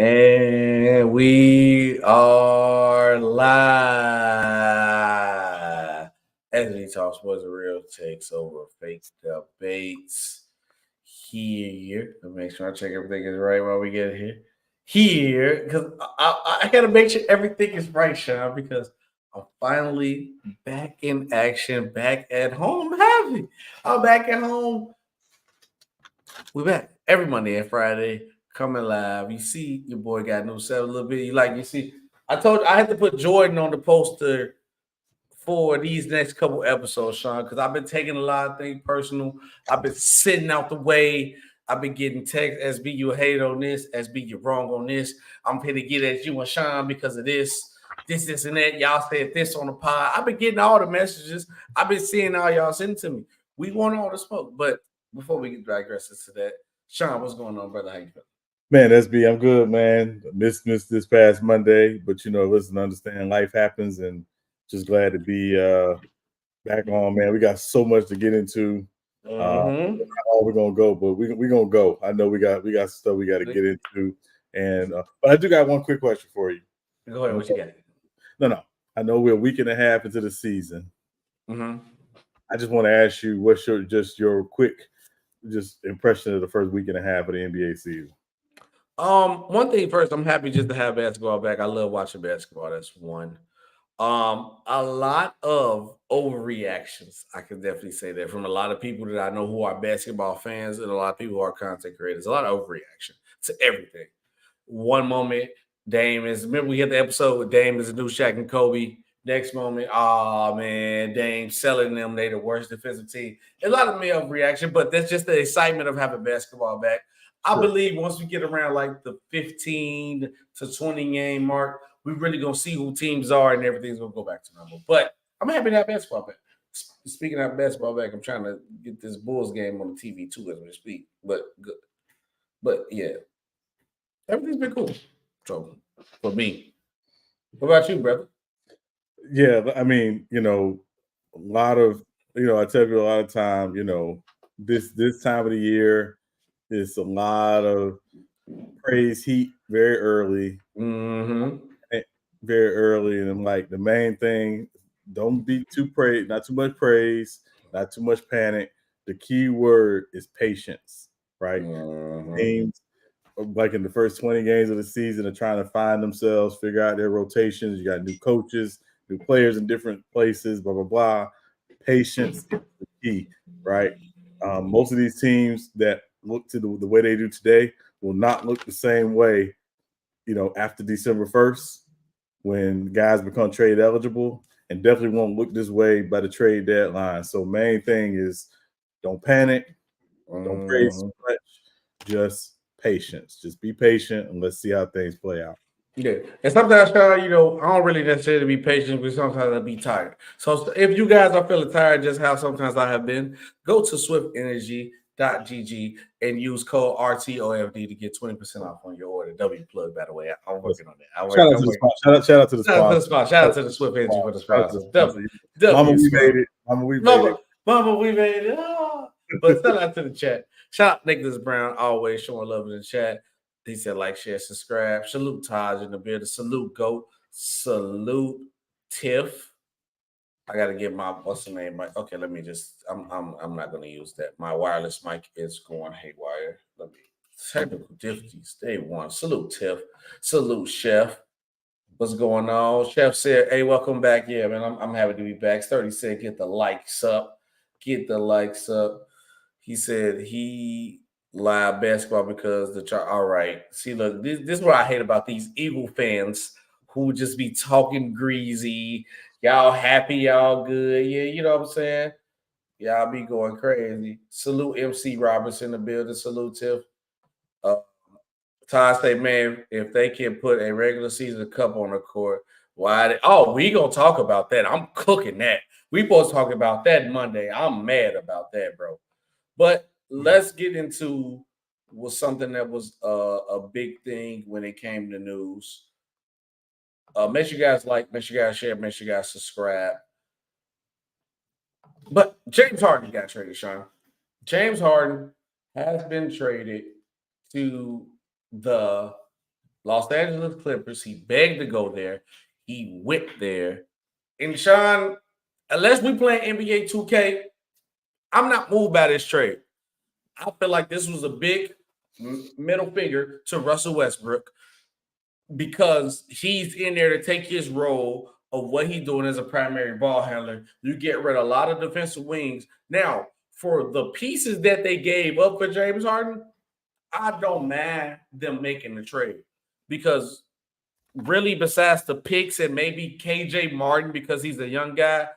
And we are live as we talk sports, real takes over fake debates here. Let me make sure I check everything is right while we get here. Because I got to make sure everything is right, Sean, because I'm finally back in action, back at home. I'm happy. I'm back at home. We're back every Monday and Friday coming live. You see, your boy got new set a little bit. You see, I told you I had to put Jordan on the poster for these next couple episodes, Sean, because I've been taking a lot of things personal. I've been sitting out the way. I've been getting text, SB, you hate on this, SB, you're wrong on this. I'm here to get at you and Sean because of this, and that. Y'all said this on the pod. I've been getting all the messages. I've been seeing all y'all send to me. We want all the smoke, but before we digress into that, Sean, what's going on, brother? How you feeling? Man, SB, I'm good, man. Missed this past Monday, but listen, understand life happens, and just glad to be back on, man. We got so much to get into. How we're gonna go, but we're gonna go. I know we got stuff we got to get into, and but I do got one quick question for you. Go ahead. What you got? No. I know we're a week and a half into the season. Mm-hmm. I just want to ask you, what's your quick impression of the first week and a half of the NBA season? One thing first, I'm happy just to have basketball back. I love watching basketball. That's one. A lot of overreactions. I can definitely say that from a lot of people that I know who are basketball fans and a lot of people who are content creators. A lot of overreaction to everything. One moment, Dame is. Remember we had the episode with Dame is a new Shaq and Kobe. Next moment, oh man, Dame selling them. They the worst defensive team. A lot of me overreaction, but that's just the excitement of having basketball back. I believe once we get around like the 15 to 20 game mark, we really gonna see who teams are and everything's gonna go back to normal. But I'm happy to have basketball back. Speaking of basketball back, I'm trying to get this Bulls game on the TV too as we speak. But good. But yeah, everything's been cool. So for me, what about you, brother? Yeah, I mean, a lot of I tell you a lot of time, this time of the year is a lot of praise heat very early. Mm-hmm. Very early, and I'm like, the main thing, don't be not too much praise, not too much panic. The key word is patience, right? Teams, like in the first 20 games of the season, are trying to find themselves, figure out their rotations. You got new coaches, new players in different places, blah blah blah. Patience is the key, right? Most of these teams that look to the way they do today will not look the same way, after December 1st, when guys become trade eligible, and definitely won't look this way by the trade deadline. So main thing is, don't panic, don't praise so much, just patience. Just be patient and let's see how things play out. Yeah, and sometimes, Sean, I don't really necessarily be patient, but sometimes I be tired. So if you guys are feeling tired, just how sometimes I have been, go to swiftenergy.gg and use code RTOFD to get 20% off on your order. W plug, by the way. I'm working on that. Shout out to the sponsor. Shout out to the Swift Energy for the sponsors. Mama, we made it. Mama, we made it. Oh. But shout out to the chat. Shout out Nicholas Brown, always showing love in the chat. He said, like, share, subscribe. Salute Taj in the building. Salute Goat. Salute Tiff. I gotta get my what's the name? Okay, let me just. I'm not gonna use that. My wireless mic is going haywire. Let me technical difficulties. Day one. Salute Tiff. Salute Chef. What's going on? Chef said, "Hey, welcome back." Yeah, man, I'm happy to be back. 30 said, "Get the likes up. Get the likes up." He said he live basketball because the chart. All right. See, look, this is what I hate about these Eagle fans who just be talking greasy. Y'all happy, y'all good. Yeah, you know what I'm saying? Y'all be going crazy. Salute MC Roberts in the building. Salute Tiff. Todd say, man, if they can put a regular season cup on the court, why? We gonna talk about that. I'm cooking that. We both talk about that Monday. I'm mad about that, bro. But let's get into something that was a big thing when it came to news. Make sure you guys like, make sure you guys share, make sure you guys subscribe. But James Harden got traded, Sean. James Harden has been traded to the Los Angeles Clippers. He begged to go there. He went there. And Sean, unless we play NBA 2K, I'm not moved by this trade. I feel like this was a big middle finger to Russell Westbrook because he's in there to take his role of what he's doing as a primary ball handler. You get rid of a lot of defensive wings. Now, for the pieces that they gave up for James Harden, I don't mind them making the trade because really, besides the picks and maybe KJ Martin because he's a young guy,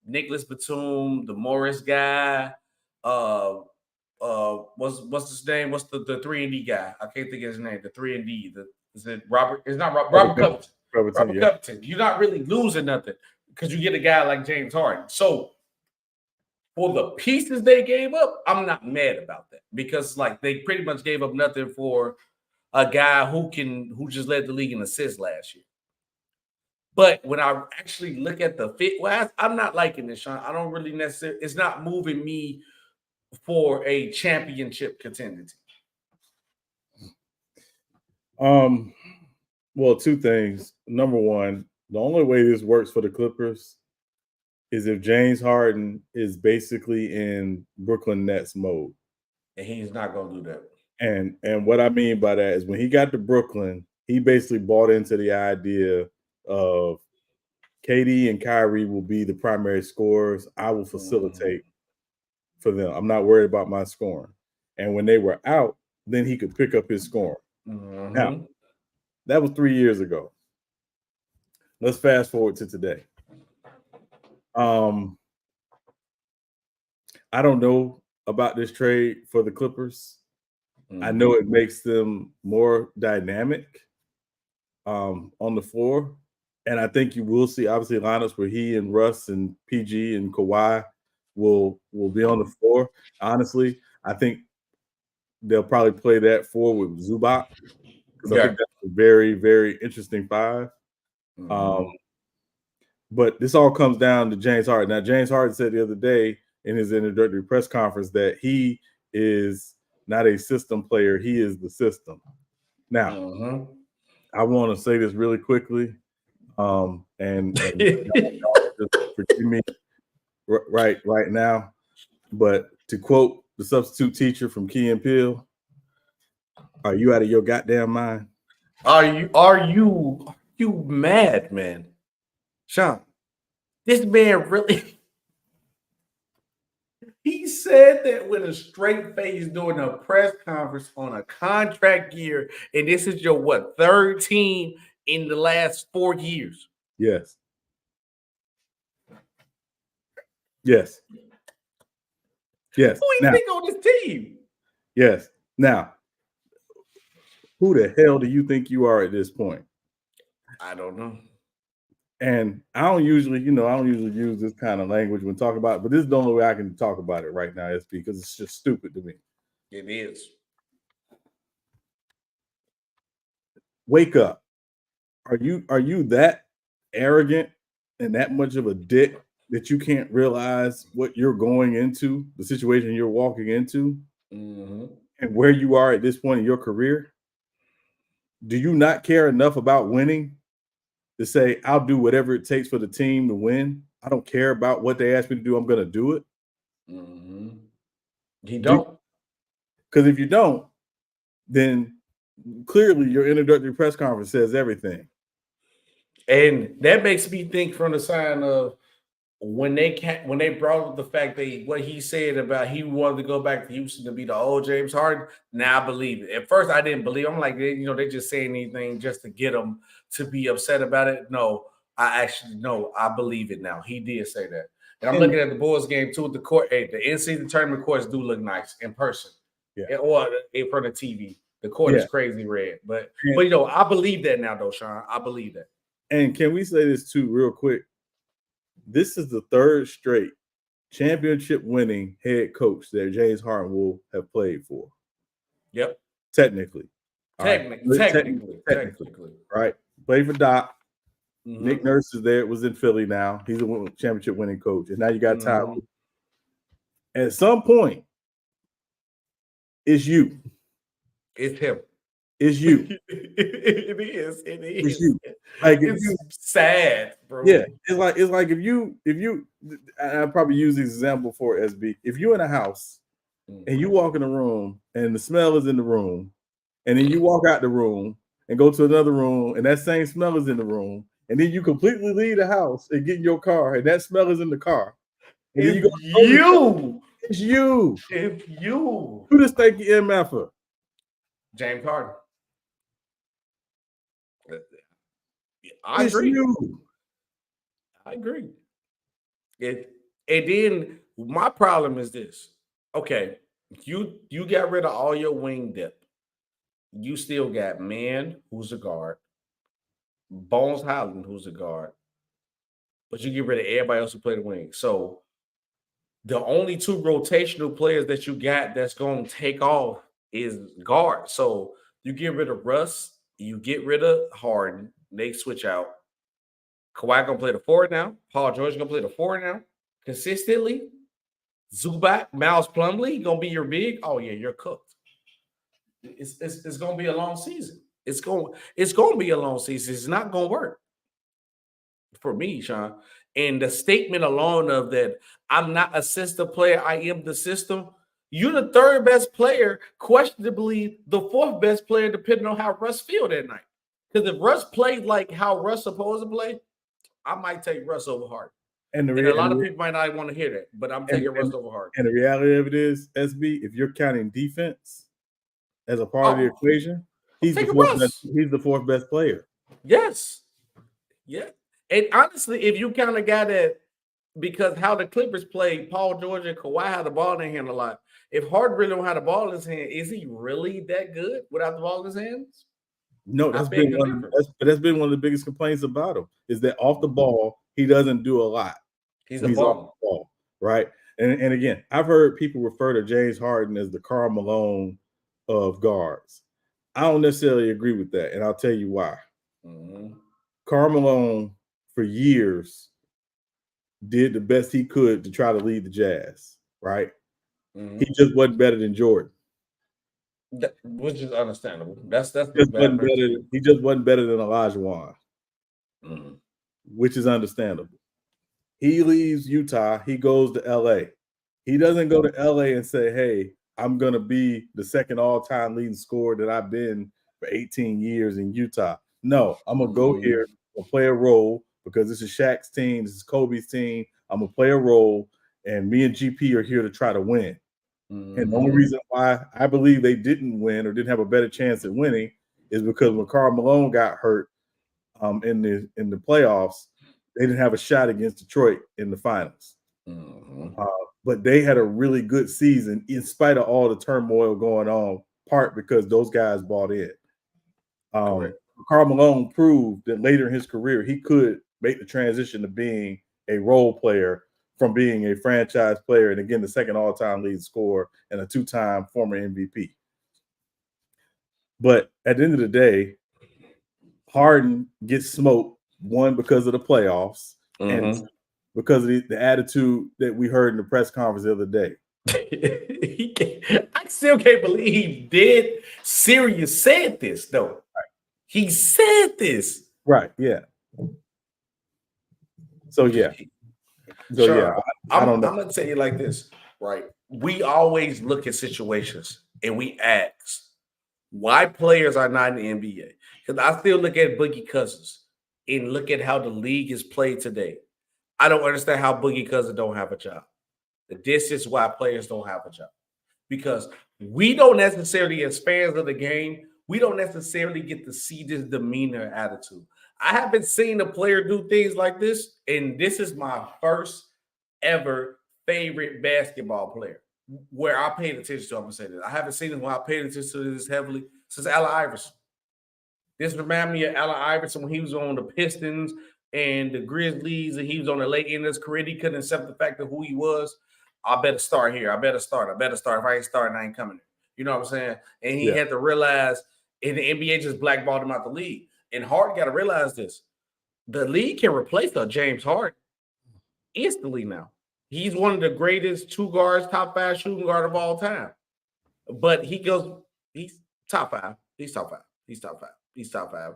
Nicholas Batum, the Morris guy, what's his name? What's the 3-and-D guy? I can't think of his name. The 3-and-D. Is it Robert? It's not Robert Covington. Robert Covington. You're not really losing nothing because you get a guy like James Harden. So for the pieces they gave up, I'm not mad about that because like they pretty much gave up nothing for a guy who just led the league in assists last year. But when I actually look at the fit, well, I'm not liking this, Sean. I don't really necessarily. It's not moving me for a championship contender team. Well, two things. Number one, the only way this works for the Clippers is if James Harden is basically in Brooklyn Nets mode. And he's not going to do that. And what I mean by that is when he got to Brooklyn, he basically bought into the idea of KD and Kyrie will be the primary scorers. I will facilitate for them. I'm not worried about my scoring. And when they were out, then he could pick up his scoring. Now, that was 3 years ago. Let's fast forward to today. I don't know about this trade for the Clippers. I know it makes them more dynamic on the floor. And I think you will see, obviously, lineups where he and Russ and PG and Kawhi will be on the floor. Honestly, I think they'll probably play that 4 with Zubac because I think that's a very, very interesting 5. But this all comes down to James Harden. Now, James Harden said the other day in his introductory press conference that he is not a system player. He is the system. Now, I want to say this really quickly, and just forgive me right now. But to quote the substitute teacher from Key and Peele, "Are you out of your goddamn mind? Are you mad, man?" Sean, this man really he said that with a straight face during a press conference on a contract year, and this is your what, 3rd team in the last 4 years? Yes. Yes. Yes. Who do you think on this team? Yes. Now, who the hell do you think you are at this point? I don't know. And I don't usually use this kind of language when talking about it, but this is the only way I can talk about it right now, is because it's just stupid to me. It is. Wake up. Are you that arrogant and that much of a dick that you can't realize what you're going into, the situation you're walking into, and where you are at this point in your career? Do you not care enough about winning to say, I'll do whatever it takes for the team to win? I don't care about what they ask me to do. I'm going to do it. You don't. Because if you don't, then clearly your introductory press conference says everything. And that makes me think from the sign of when they brought up the fact that what he said about he wanted to go back to Houston to be the old James Harden. Now I believe it. At first I didn't believe. I'm like, they're just saying anything just to get him to be upset about it. No, I believe it now. He did say that. And I'm looking at the Bulls game too. The court, the in-season tournament courts do look nice in person, or in front of TV. The court is crazy red, but I believe that now, though, Sean. I believe that. And can we say this too, real quick? This is the 3rd straight championship-winning head coach that James Harden will have played for. Yep. Technically. Technically. Right. Played for Doc. Nick Nurse is there. Was in Philly now. He's a championship-winning coach. And now you got Ty. At some point, it's you. It's him. It's you. It is. It is. It's you. Like it's sad, bro. Yeah, it's like if you I probably use this example for SB. If you're in a house and you walk in a room and the smell is in the room, and then you walk out the room and go to another room and that same smell is in the room, and then you completely leave the house and get in your car and that smell is in the car. And then you go, it's you. It's you. Who does think you MF? James Harden. It's agree. You. I agree. And then my problem is this. Okay, you got rid of all your wing depth. You still got Man, who's a guard, Bones Highland, who's a guard, but you get rid of everybody else who play the wing. So the only two rotational players that you got that's going to take off is guard. So you get rid of Russ, you get rid of Harden, they switch out. Kawhi gonna play the 4 now. Paul George gonna play the 4 now consistently. Zubac, Miles Plumlee gonna be your big. Oh yeah, you're cooked. It's gonna be a long season. It's gonna be a long season. It's not gonna work for me, Sean. And the statement alone of that I'm not a system player, I am the system. You're the third best player, questionably the fourth best player, depending on how Russ feel that night. Because if Russ played like how Russ supposed to play, I might take Russ over Harden. And a lot of people might not want to hear that, but I'm taking Russ over Harden. And the reality of it is, SB, if you're counting defense as a part of the equation, he's the fourth best player. Yes. Yeah. And honestly, if you kind of got it, because how the Clippers play, Paul George and Kawhi had the ball in their hand a lot. If Harden really don't have the ball in his hand, is he really that good without the ball in his hands? No, that's been one of the biggest complaints about him is that off the ball, he doesn't do a lot. He's off the ball, right? And again, I've heard people refer to James Harden as the Karl Malone of guards. I don't necessarily agree with that, and I'll tell you why. Karl Malone, for years, did the best he could to try to lead the Jazz, right? He just wasn't better than Jordan. Which is understandable. He just wasn't better than Olajuwon, which is understandable. He leaves Utah. He goes to LA. He doesn't go to LA and say, hey, I'm going to be the second all-time leading scorer that I've been for 18 years in Utah. No, I'm going to go here and play a role because this is Shaq's team. This is Kobe's team. I'm going to play a role, and me and GP are here to try to win. And the only reason why I believe they didn't win or didn't have a better chance at winning is because when Karl Malone got hurt in the playoffs, they didn't have a shot against Detroit in the finals. But they had a really good season in spite of all the turmoil going on, part because those guys bought in. Karl Malone proved that later in his career, he could make the transition to being a role player from being a franchise player and, again, the second all-time lead scorer and a two-time former MVP. But at the end of the day, Harden gets smoked, one, because of the playoffs, and because of the attitude that we heard in the press conference the other day. I still can't believe Sirius said this, though. Right. He said this. Right, yeah. So, yeah. So, sure. Yeah, I don't know. I'm going to tell you like this, right? We always look at situations and we ask why players are not in the NBA. Because I still look at Boogie Cousins and look at how the league is played today. I don't understand how Boogie Cousins don't have a job. This is why players don't have a job. Because we don't necessarily, as fans of the game, we don't necessarily get to see this demeanor attitude. I haven't seen a player do things like this, and this is my first ever favorite basketball player where I paid attention to. I'm going to say this. I haven't seen it when I paid attention to this heavily since Allen Iverson. This reminds me of Allen Iverson when he was on the Pistons and the Grizzlies, and he was on the late end of his career. He couldn't accept the fact of who he was. I better start here. I better start. If I ain't starting, I ain't coming. You know what I'm saying? And he had to realize, and the NBA just blackballed him out the league. And Harden got to realize this. The league can replace James Harden instantly now. He's one of the greatest two guards, top 5 shooting guard of all time. But he's top 5. He's top 5. He's top 5. He's top 5.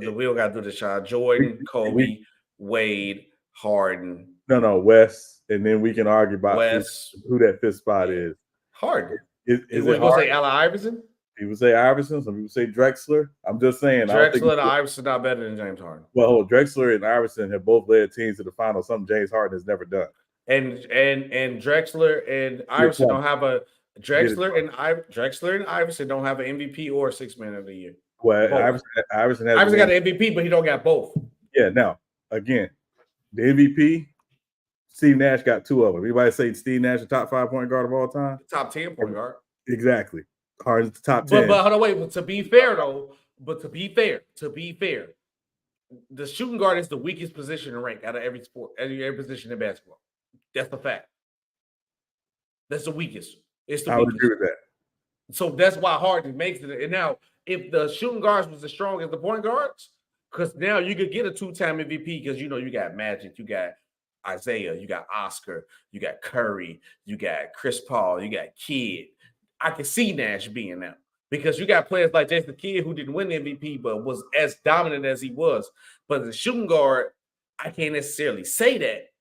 We don't got to do the shot. Jordan, Kobe, Wade, Harden. No, West, and then we can argue about West, who that fifth spot is. Harden. Is it going to say Allen Iverson? People say Iverson. Some people say Drexler. I'm just saying. Drexler and Iverson not better than James Harden. Well, Drexler and Iverson have both led teams to the final. Something James Harden has never done. And Drexler and Iverson don't have a Drexler and Iverson don't have an MVP or 6 man of the year. Well, Iverson got an MVP, but he don't got both. Yeah. Now, again, the MVP, Steve Nash got 2 of them. Everybody say Steve Nash the top 5 point guard of all time? Top 10 point guard. Exactly. Harden's the top 10. But hold on, wait. But to be fair, the shooting guard is the weakest position in rank out of every sport, every position in basketball. That's the fact. That's the weakest. It's the weakest. I would agree with that. So that's why Harden makes it. And now, if the shooting guards was as strong as the point guards, because now you could get a 2-time MVP because you got Magic, you got Isaiah, you got Oscar, you got Curry, you got Chris Paul, you got Kidd. I can see Nash being there because you got players like Jason Kidd who didn't win the MVP but was as dominant as he was. But the shooting guard, I can't necessarily say that.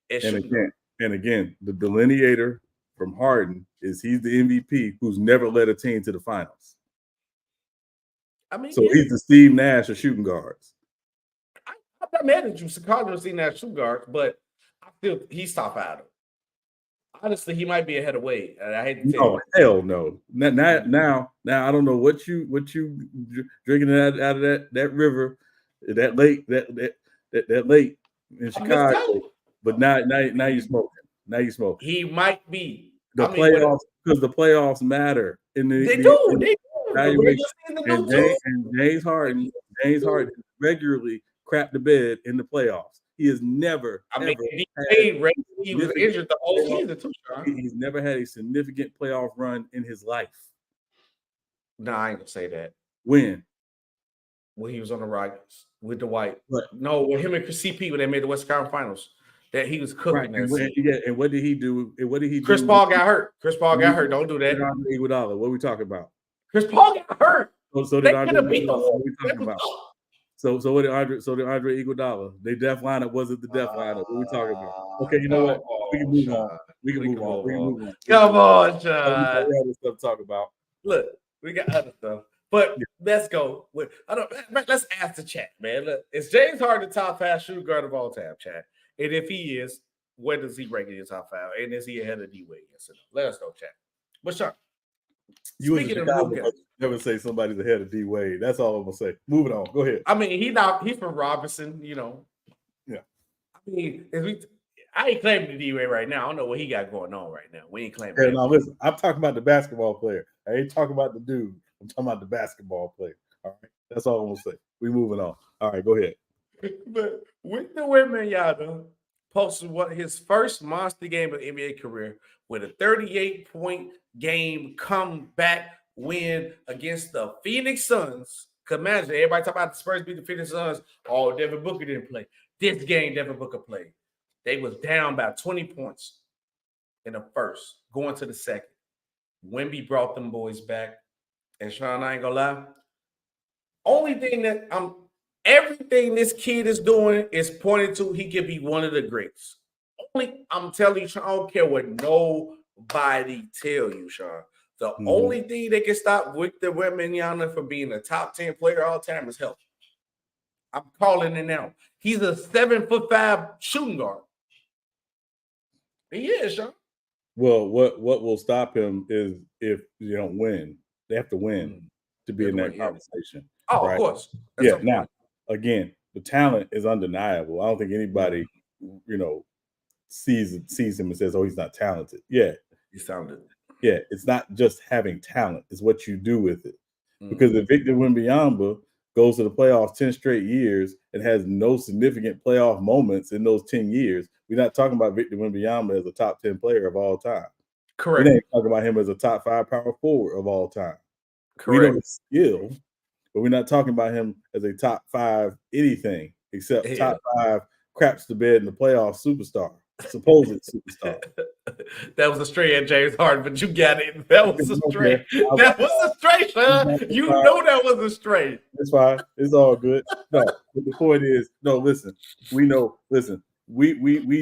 And again, the delineator from Harden is he's the MVP who's never led a team to the finals. He's the Steve Nash of shooting guards. I'm not mad at you, Chicago Steve Nash shooting guards, but I feel he's top 5. Honestly, he might be ahead of Wade. I hate to tell you. Hell no. Now, I don't know what you drinking out of that river, that lake, that lake in Chicago. But now you're smoking. Now you're smoking. He might be playoffs because the playoffs matter. They do. And James Harden regularly crapped the bed in the playoffs. He has never. He was injured the whole season too, Sean. He's never had a significant playoff run in his life. No, I ain't gonna say that. When he was on the Rockets with Dwight. No, with him and CP when they made the West Conference Finals, that he was cooking. Right. And what did he do? Chris Paul got hurt. Don't do that. Iguodala. What are we talking about? Chris Paul got hurt. So did Andre Iguodala. What are we talking about? So what did Andre Iguodala? They def lineup wasn't the def lineup. What are we talking about? Okay, you know what? We can move on. We can move on. Come on, John. We have stuff to talk about. Look, we got other stuff. But let's go. Let's ask the chat, man. Look, is James Harden the top 5 shooting guard of all time, chat? And if he is, where does he rank in the top 5? And is he ahead of D-Wade? Yes or no? Let us know, chat. But Sean, speaking of never say somebody's ahead of D-Wade. That's all I'm gonna say. Moving on. Go ahead. I mean, he's from Robinson, Yeah. I mean, I ain't claiming D-Wade right now. I don't know what he got going on right now. We ain't claiming. Hey, no, listen. I'm talking about the basketball player. I ain't talking about the dude. I'm talking about the basketball player. All right. That's all I'm gonna say. We moving on. All right, go ahead. But with the Wembanyama posted his first monster game of NBA career with a 38-point game comeback win against the Phoenix Suns. Cause imagine everybody talking about the Spurs beat the Phoenix Suns. Oh, Devin Booker didn't play. This game, Devin Booker played. They was down by 20 points in the first, going to the second. Wemby brought them boys back. And Sean, I ain't gonna lie. Only thing that everything this kid is doing is pointing to he could be one of the greats. I'm telling you, Sean, I don't care what nobody tell you, Sean. The only thing that can stop Victor Wembanyama from being a top 10 player all time is health. I'm calling it now. He's a 7'5" shooting guard. He is, Sean. Well, what will stop him is if you don't win. They have to win to be in that conversation. Oh, right? Of course. That's now, again, the talent is undeniable. I don't think anybody, sees him and says, "Oh, he's not talented." Yeah, he's talented. Yeah, it's not just having talent; it's what you do with it. Because if Victor Wembanyama goes to the playoffs 10 straight years and has no significant playoff moments in those 10 years, we're not talking about Victor Wembanyama as a top 10 player of all time. Correct. We ain't talking about him as a top 5 power forward of all time. Correct. We know his skill, but we're not talking about him as a top 5 anything except top 5 craps the bed in the playoff superstar. supposed superstar. That was a stray at James Harden, but you got it. That was a stray. That was a stray, son. You know that was a stray. It's fine. It's all good. No, but the point is, no. Listen, we know. Listen, we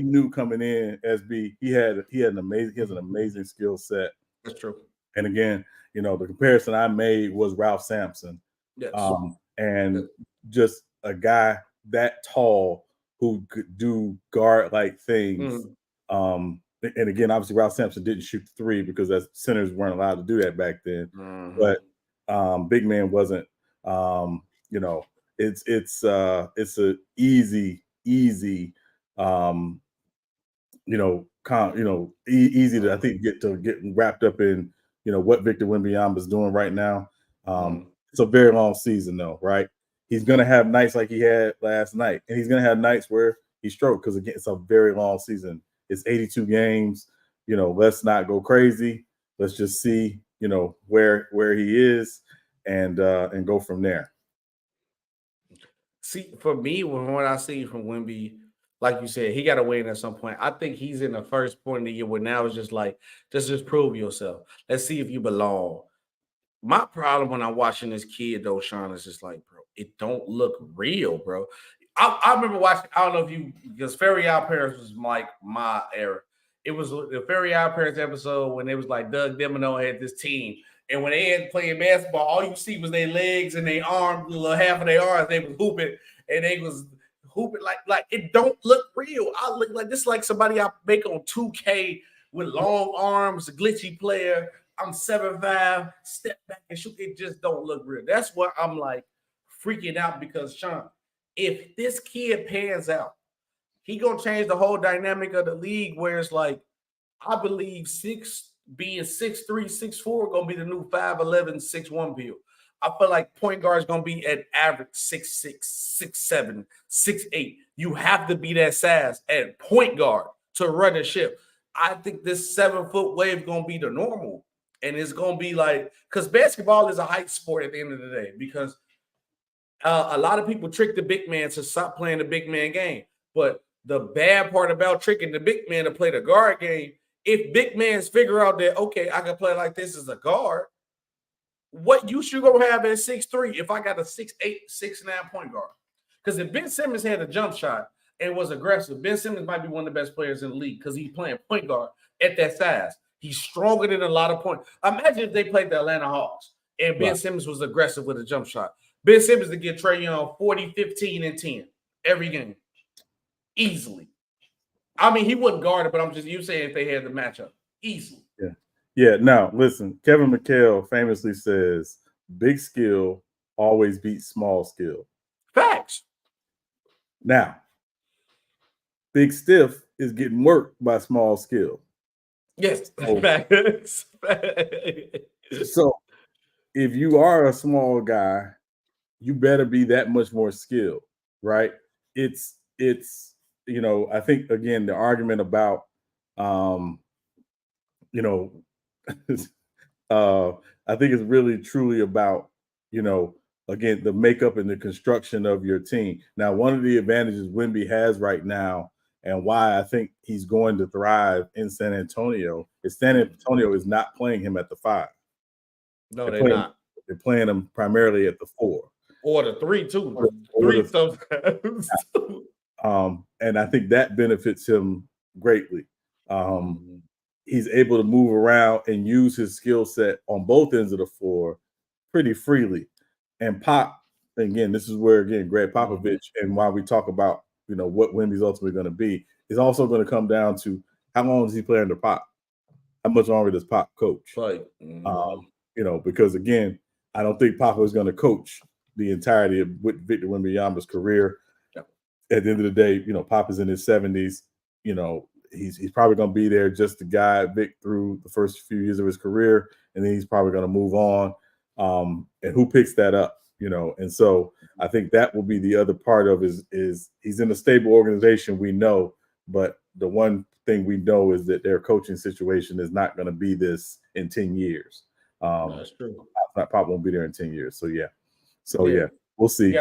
knew coming in, SB. He has an amazing skill set. That's true. And again, the comparison I made was Ralph Sampson. Yes. And just a guy that tall who could do guard-like things. And again, obviously, Ralph Sampson didn't shoot the three because as centers weren't allowed to do that back then. But big man wasn't. It's a easy, easy to I think get wrapped up in what Victor Wembanyama's doing right now. It's a very long season though, right? He's gonna have nights like he had last night, and he's gonna have nights where he stroked because again, it's a very long season. It's 82 games. Let's not go crazy. Let's just see where he is and go from there. See, for me, when what I see from Wemby, like you said, he got to win at some point. I think he's in the first point of the year where now it's just like, just prove yourself. Let's see if you belong. My problem when I'm watching this kid, though, Sean, is just like, bro, it don't look real, bro. I remember watching, I don't know if you, because Fairy Odd Parents was like my era. It was the Fairy Odd Parents episode when it was like Doug Dimino had this team. And when they had playing basketball, all you see was their legs and their arms, half of their arms. They was hooping, and they was hooping like it don't look real. I look like this, like somebody I make on 2K with long arms, a glitchy player. I'm 7'5", step back and shoot. It just don't look real. That's what I'm like freaking out because Sean, if this kid pans out, he gonna change the whole dynamic of the league. Where it's like, I believe being 6'3", 6'4" gonna be the new 5'11", 6'1" build. I feel like point guard is gonna be at average 6'6", 6'7", 6'8". You have to be that size at point guard to run a ship. I think this 7-foot wave gonna be the normal, and it's gonna be like, because basketball is a height sport at the end of the day. Because a lot of people trick the big man to stop playing the big man game, but the bad part about tricking the big man to play the guard game, if big mans figure out that, okay, I can play like this as a guard, what use you gonna have at 6'3" if I got a 6'8", 6'9" point guard? Because if Ben Simmons had a jump shot and was aggressive, Ben Simmons might be one of the best players in the league because he's playing point guard at that size. He's stronger than a lot of points. Imagine if they played the Atlanta Hawks and Ben Simmons was aggressive with a jump shot. Ben Simmons to get Trae Young 40, 15, and 10 every game. Easily. I mean, he wouldn't guard it, but you saying if they had the matchup. Easily. Yeah. Yeah. Now, listen, Kevin McHale famously says, big skill always beats small skill. Facts. Now, Big Stiff is getting worked by small skill. Yes. So if you are a small guy, you better be that much more skilled, right? It's I think again the argument about I think it's really truly about again the makeup and the construction of your team. Now, one of the advantages Wemby has right now, and why I think he's going to thrive in San Antonio, is San Antonio is not playing him at the 5. No, they're not. They're playing him primarily at the 4. Or the 3, too. 3 sometimes. And I think that benefits him greatly. He's able to move around and use his skill set on both ends of the floor pretty freely. And Pop, again, this is where, again, Greg Popovich, and why we talk about, what Wemby's ultimately going to be, is also going to come down to how long does he play under Pop? How much longer does Pop coach? Right. Because, again, I don't think Pop is going to coach the entirety of Victor Wembanyama's career. Yep. At the end of the day, Pop is in his 70s. He's probably going to be there just to guide Vic through the first few years of his career, and then he's probably going to move on. And who picks that up? And so I think that will be the other part of is he's in a stable organization, we know, but the one thing we know is that their coaching situation is not going to be this in 10 years. That's true. Pop won't be there in 10 years. So yeah, we'll see.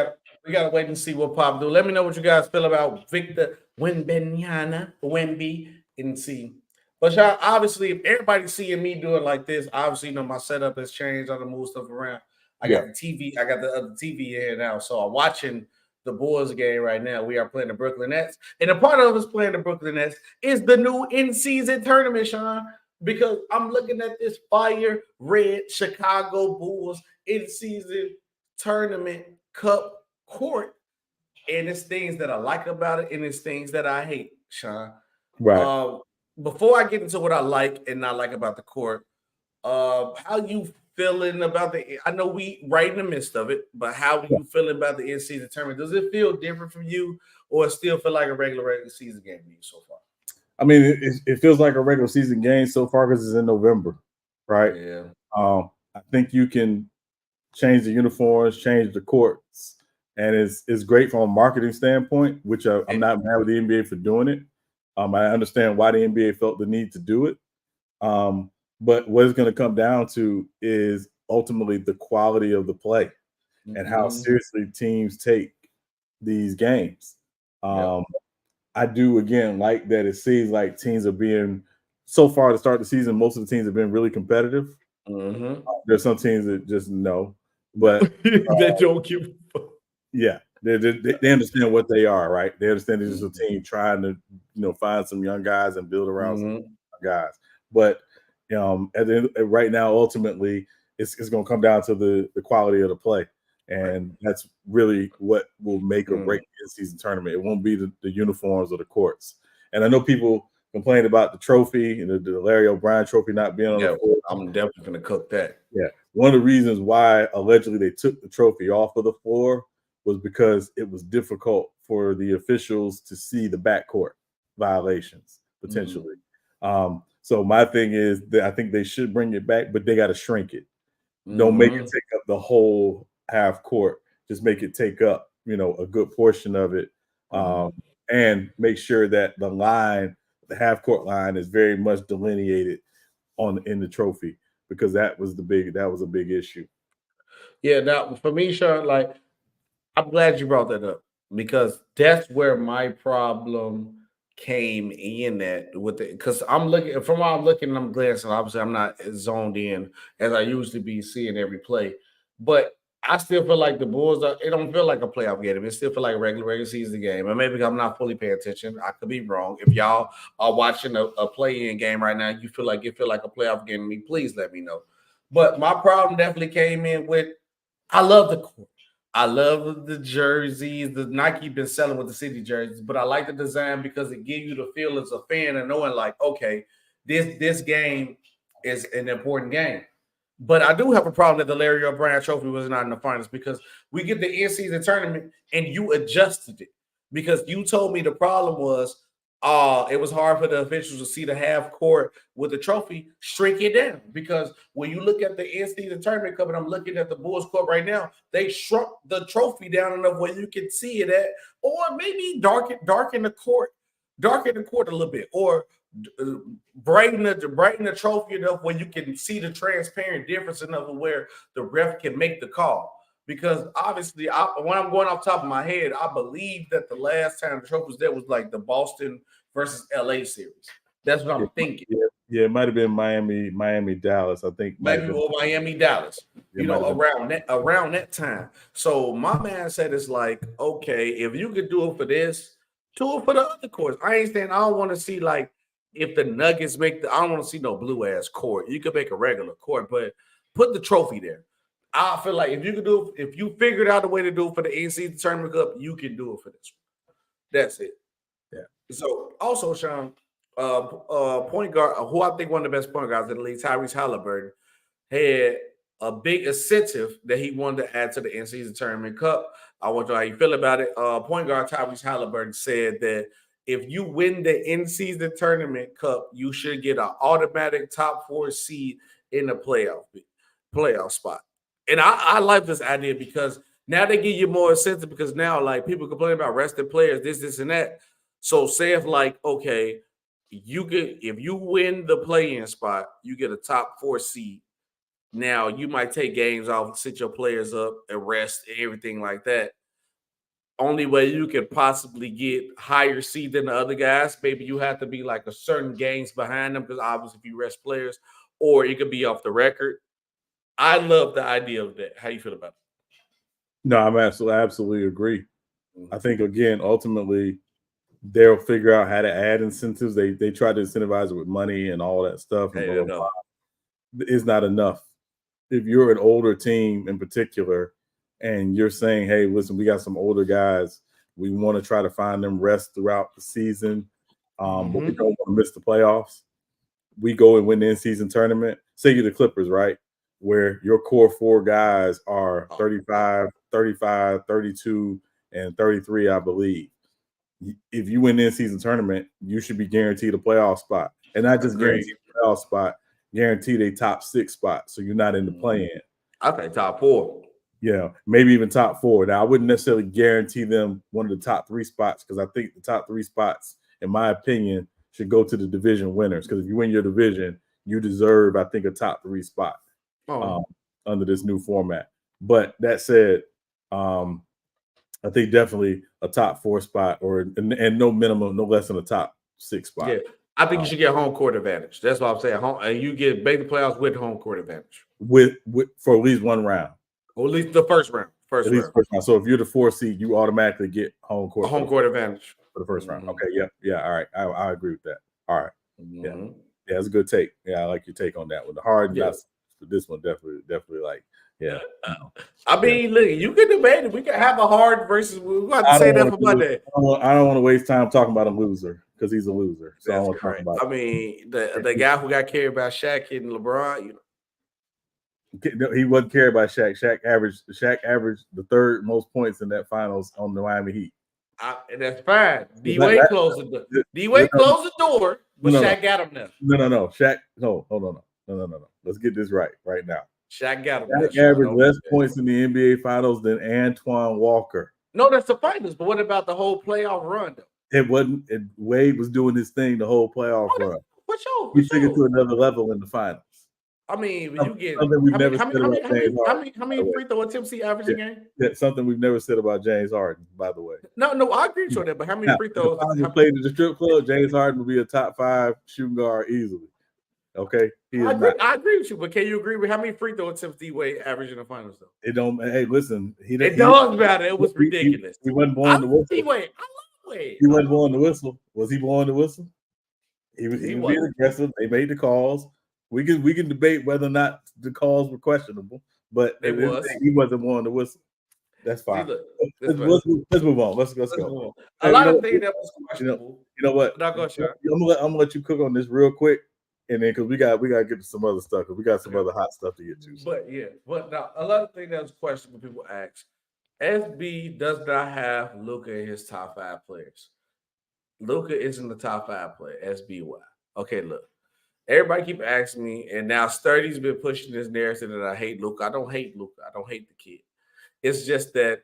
We gotta wait and see what Pop do. Let me know what you guys feel about Victor Wemby, and see. But y'all, obviously, if everybody's seeing me do it like this, obviously, my setup has changed. I done move stuff around. I got the TV. I got the other TV here now, so I'm watching the Bulls game right now. We are playing the Brooklyn Nets, and a part of us playing the Brooklyn Nets is the new in-season tournament, Sean. Because I'm looking at this fire red Chicago Bulls in-season tournament cup court, and it's things that I like about it, and it's things that I hate, Sean. Right. Before I get into what I like and not like about the court, how you feeling about the? I know we right in the midst of it, but how do you feeling about the in-season tournament? Does it feel different from you, or it still feel like a regular season game to you so far? I mean, it feels like a regular season game so far because it's in November, right? Yeah. I think you can change the uniforms, change the courts, and it's great from a marketing standpoint, which I'm not mad with the NBA for doing it. I understand why the NBA felt the need to do it. But what it's going to come down to is ultimately the quality of the play and how seriously teams take these games. I do again like that it seems like teams are being so far to start the season. Most of the teams have been really competitive. There's some teams that just no, but they don't give. Yeah, they understand what they are, right? They understand this is a team trying to find some young guys and build around some guys. But right now, ultimately, it's going to come down to the quality of the play. And that's really what will make or break the in-season tournament. It won't be the uniforms or the courts. And I know people complained about the trophy and the Larry O'Brien trophy not being on the floor. I'm definitely going to cook that. Yeah. One of the reasons why allegedly they took the trophy off of the floor was because it was difficult for the officials to see the backcourt violations potentially. So my thing is that I think they should bring it back, but they got to shrink it. Don't make it take up the whole half court. Just make it take up, a good portion of it, and make sure that the half court line, is very much delineated in the trophy, because that was a big issue. Yeah. Now for me, Sean, like, I'm glad you brought that up, because that's where my problem came in at with it. Because I'm looking from where I'm looking, and I'm glancing. Obviously, I'm not as zoned in as I usually be seeing every play, but I still feel like the Bulls are. It don't feel like a playoff game. It still feel like a regular season game. And maybe I'm not fully paying attention. I could be wrong. If y'all are watching a play-in game right now, you feel like a playoff game to me, please let me know. But my problem definitely came in with, I love the court. I love the jerseys. The Nike been selling with the city jerseys, but I like the design because it gives you the feel as a fan and knowing, like, okay, this game is an important game. But I do have a problem that the Larry O'Brien Trophy was not in the finals, because we get the in-season tournament and you adjusted it, because you told me the problem was it was hard for the officials to see the half court with the trophy. Shrink it down, because when you look at the in-season tournament cup, and I'm looking at the Bulls court right now, they shrunk the trophy down enough where you can see it at, or maybe darken the court a little bit, or brighten the trophy enough where you can see the transparent difference enough of where the ref can make the call. Because obviously, when I'm going off top of my head, I believe that the last time the trophy was there was like the Boston versus LA series. That's what I'm thinking. Yeah, it might have been Miami, Dallas. I think maybe or Miami, Dallas. Around that time. So my man said, it's like, okay, if you could do it for this, do it for the other courts. I ain't saying I don't want to see, like, if the Nuggets I don't want to see no blue ass court. You could make a regular court, but put the trophy there. I feel like if you figured out a way to do it for the in-season tournament cup, you can do it for this one. That's it. Yeah. So also, Sean, point guard, who I think one of the best point guards in the league, Tyrese Halliburton, had a big incentive that he wanted to add to the in-season tournament cup. I want to know how you feel about it. Point guard Tyrese Halliburton said that if you win the in-season tournament cup, you should get an automatic top 4 seed in the playoff spot. And I like this idea, because now they give you more incentive, because now, like, people complain about resting players, this, and that. So say if, like, okay, if you win the play-in spot, you get a top 4 seed. Now you might take games off, sit your players up and rest and everything like that. only way you could possibly get higher seed than the other guys, maybe you have to be like a certain games behind them, because obviously if you rest players, or it could be off the record. I love the idea of that. How you feel about it? No, I'm absolutely agree. I think again, ultimately, they'll figure out how to add incentives. They try to incentivize it with money and all that stuff, and blah, blah, blah. It's not enough. If you're an older team in particular, and you're saying, "Hey, listen, we got some older guys. We want to try to find them rest throughout the season, but we don't want to miss the playoffs. We go and win the in-season tournament." Say you're the Clippers, right? Where your core four guys are 35, 32, and 33, I believe. If you win the in-season tournament, you should be guaranteed a playoff spot. And not just guaranteed a playoff spot, guaranteed a top 6 spot. So you're not in the play-in. Okay, top 4. Yeah, maybe even top 4. Now, I wouldn't necessarily guarantee them one of the top 3 spots, because I think the top 3 spots, in my opinion, should go to the division winners. Because if you win your division, you deserve, I think, a top 3 spot under this new format. But that said, I think definitely a top 4 spot, and no minimum, no less than a top 6 spot. Yeah, I think you should get home court advantage. That's what I'm saying. And you make the playoffs with home court advantage with for at least one round, or at least the first round. First round. So if you're the 4 seed, you automatically get home court advantage for the first round. Okay, yeah. All right, I agree with that. All right, yeah, that's a good take. Yeah, I like your take on that one. The Harden, this one definitely like. Yeah. I mean, look, you can debate it. We can have a hard versus. We're going to say that for Monday. I don't want to waste time talking about a loser, because he's a loser. So that's correct. I mean, the guy who got carried by Shaq and LeBron, he wasn't carried by Shaq. Shaq averaged the 3rd most points in that finals on the Miami Heat. And that's fine. D-Wade closed the door. D-Wade closed the door, but Shaq got him there. No. Shaq, no, hold on. No. Let's get this right now. Shaq got him. Shaq averaged less points in the NBA Finals than Antoine Walker. No, that's the finals. But what about the whole playoff run, though? It wasn't. Wade was doing his thing the whole playoff run. He took it to another level in the finals. I mean, when you get something we've never said about James Harden. How many free throw attempts he averaged a game? That's something we've never said about James Harden, by the way. No, I agree with that. But how many free throws? If he played in the strip club, James Harden would be a top 5 shooting guard easily. Okay, I agree with you, but can you agree with how many free throw attempts D-Wade averaged in the finals? Though it don't. Hey, listen, it does matter. It was ridiculous. He wasn't blowing the whistle. D-Wade, I love Wade. He wasn't blowing the whistle. Was he blowing the whistle? He was being aggressive. They made the calls. We can debate whether or not the calls were questionable, but he wasn't blowing the whistle. That's fine. Let's move on. Let's go. A lot of things that was questionable. You know what? I'm gonna let you cook on this real quick, and then because we got to get to some other stuff, because we got some other hot stuff to get to. But now a lot of things that was questionable. People ask, SB does not have Luka in his top 5 players. Luka isn't the top 5 player. SBY. Okay, look. Everybody keep asking me, and now Sturdy's been pushing this narrative that I hate Luka. I don't hate Luka. I don't hate the kid. It's just that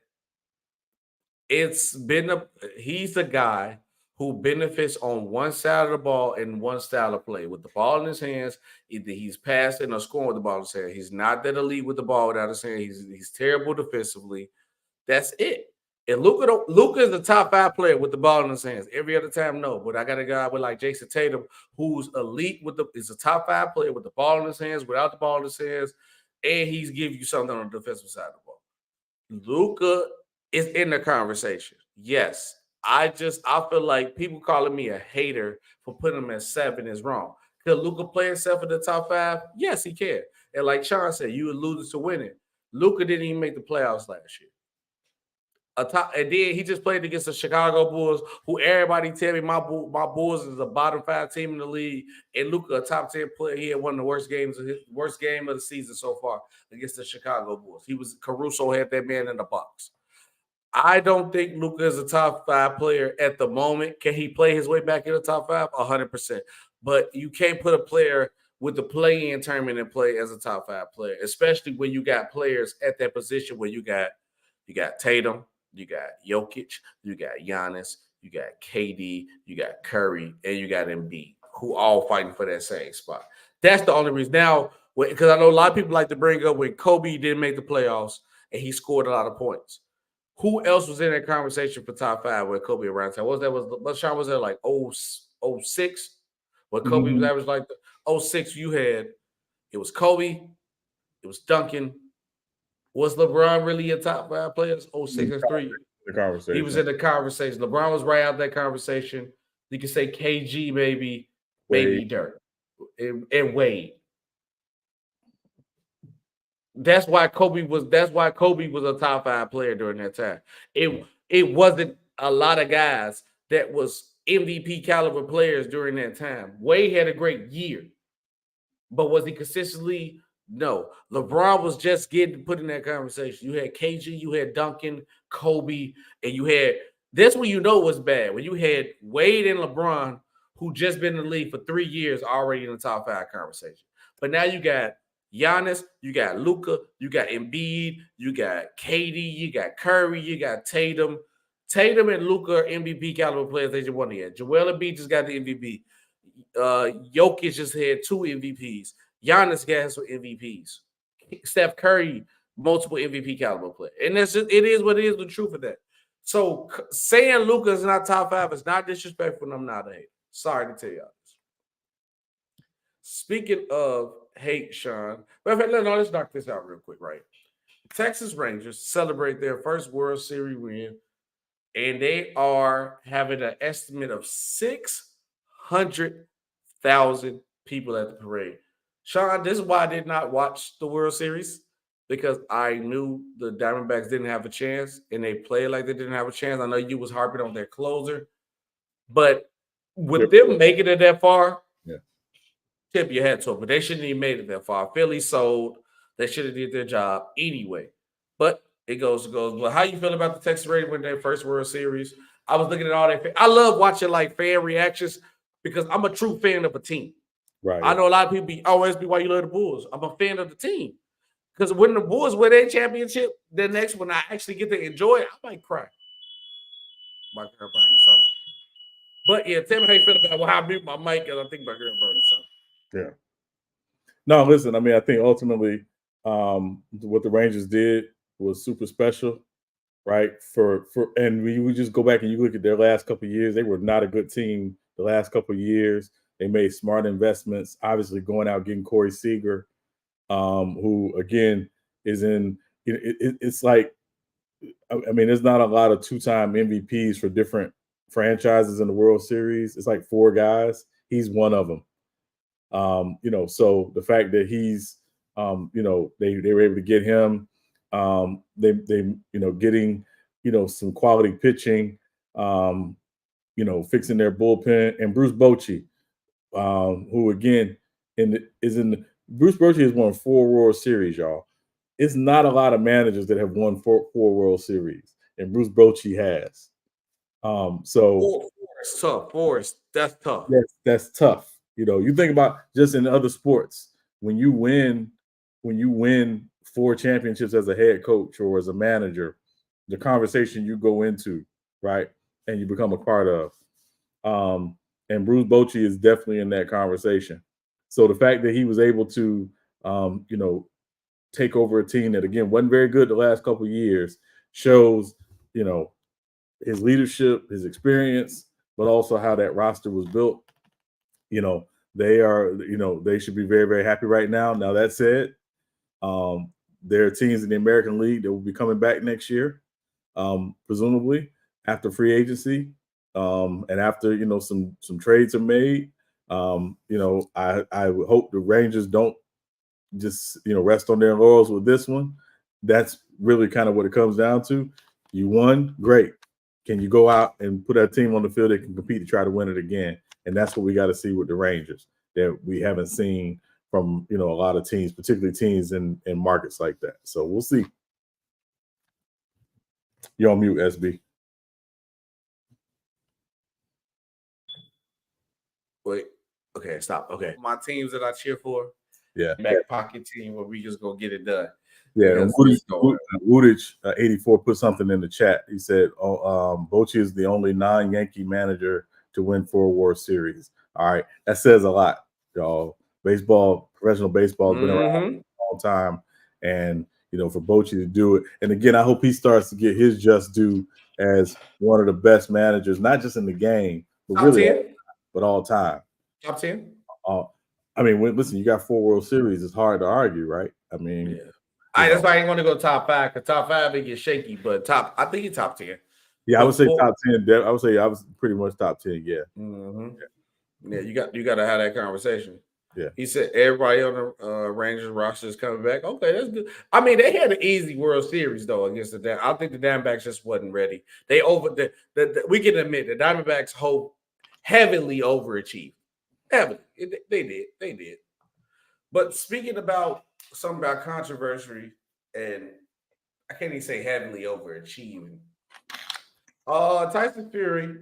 he's a guy who benefits on one side of the ball and one style of play. With the ball in his hands, either he's passing or scoring with the ball in his hand. He's not that elite with the ball without his hand. He's terrible defensively. That's it. And Luka is the top 5 player with the ball in his hands. Every other time, no. But I got a guy with like Jason Tatum, who's elite is a top 5 player with the ball in his hands, without the ball in his hands, and he's giving you something on the defensive side of the ball. Luka is in the conversation. Yes. I feel like people calling me a hater for putting him at 7 is wrong. Could Luka play himself in the top 5? Yes, he can. And like Sean said, you alluded to winning. Luka didn't even make the playoffs last year. And then he just played against the Chicago Bulls, who everybody tell me my Bulls is a bottom 5 team in the league, and Luka a top 10 player. He had one of the worst game of the season so far against the Chicago Bulls. Caruso had that man in the box. I don't think Luka is a top 5 player at the moment. Can he play his way back in the top 5? 100%. But you can't put a player with the play-in tournament in play as a top 5 player, especially when you got players at that position where you got Tatum, you got Jokic, you got Giannis, you got KD, you got Curry, and you got Embiid, who all fighting for that same spot. That's the only reason. Now, because I know a lot of people like to bring up when Kobe didn't make the playoffs and he scored a lot of points. Who else was in that conversation for top 5 with Kobe around time? What Sean was there like 06? When Kobe was average like the 06, you had it was Kobe, it was Duncan. Was LeBron really a top 5 players? 06 and 3. The conversation. He was in the conversation. LeBron was right out that conversation. You could say KG, maybe Dirk, and Wade. That's why Kobe was a top 5 player during that time. It wasn't a lot of guys that was MVP caliber players during that time. Wade had a great year, but was he consistently? No. LeBron was just getting put in that conversation. You had KG, you had Duncan, Kobe, and you had that's when you know it was bad. When you had Wade and LeBron, who just been in the league for 3 years, already in the top 5 conversation. But now you got Giannis, you got Luka, you got Embiid, you got KD, you got Curry, you got Tatum. Tatum and Luka are MVP caliber players. They just won the Joel Embiid just got the MVP. Jokic just had 2 MVPs. Giannis got some MVPs. Steph Curry, multiple MVP caliber player. And that's just it is what it is, the truth of that. So saying Luka is not top 5 is not disrespectful, and I'm not a hater. Sorry to tell y'all this. Speaking of hate, Sean, let's knock this out real quick, right? Texas Rangers celebrate their first World Series win, and they are having an estimate of 600,000 people at the parade. Sean, this is why I did not watch the World Series, because I knew the Diamondbacks didn't have a chance, and they played like they didn't have a chance. I know you was harping on their closer, but with them making it that far, tip your hat to them. But they shouldn't even made it that far. Philly sold. They should have did their job anyway. But it goes. Well, how you feel about the Texas Rangers winning their first World Series? I was looking at all that. I love watching like fan reactions because I'm a true fan of a team. Right. I know a lot of people always be why you love the Bulls. I'm a fan of the team. Because when the Bulls win their championship, the next one I actually get to enjoy it, I might cry. My girl burning something. But yeah, tell me how you feel about how I mute my mic because I think my girl burning something. Yeah. No, listen, I mean, I think ultimately what the Rangers did was super special, right? And we just go back and you look at their last couple of years, they were not a good team the last couple of years. They made smart investments, obviously going out getting Corey Seager, who again is in. It's like, I mean, there's not a lot of 2-time MVPs for different franchises in the World Series. It's like 4 guys. He's one of them. So the fact that he's, they were able to get him, getting, some quality pitching, fixing their bullpen, and Bruce Bochy, who again Bruce Bochy has won 4 World Series, y'all. It's not a lot of managers that have won 4 World Series, and Bruce Bochy has. So 4 is tough. That's tough. That's tough. You think about just in other sports, when you win 4 championships as a head coach or as a manager, the conversation you go into, right, and you become a part of. And Bruce Bochy is definitely in that conversation. So the fact that he was able to, take over a team that, again, wasn't very good the last couple of years shows, his leadership, his experience, but also how that roster was built. They should be very, very happy right now. Now, that said, there are teams in the American League that will be coming back next year, presumably after free agency, and after, some trades are made. I would hope the Rangers don't just, rest on their laurels with this one. That's really kind of what it comes down to. You won, great. Can you go out and put that team on the field that can compete to try to win it again? And that's what we got to see with the Rangers that we haven't seen from, a lot of teams, particularly teams in markets like that. So we'll see. You're on mute, SB. Wait. Okay, stop. Okay. My teams that I cheer for. Yeah. Back pocket team where we just go get it done. Yeah, and Woodage 84 put something in the chat. He said, Bochy is the only non-Yankee manager to win 4 World Series. All right, that says a lot, y'all. Professional baseball has been around for a long time. And, for Bochy to do it. And again, I hope he starts to get his just due as one of the best managers, not just in the game, but Top really 10? all time. Top 10? I mean, listen, you got 4 World Series. It's hard to argue, right? I mean, yeah. That's why I ain't going to go top 5, because top 5 it gets shaky, but I think it's top 10. Yeah, I would say top 10. I would say I was pretty much top 10. Yeah. Mm-hmm. Yeah, you got to have that conversation. Yeah. He said everybody on the Rangers roster is coming back. Okay, that's good. I mean, they had an easy World Series though against the Diamondbacks. I think the Diamondbacks just wasn't ready. They we can admit the Diamondbacks heavily overachieved. Heavily, they did. But speaking about something about controversy, and I can't even say heavily overachieving. Tyson Fury,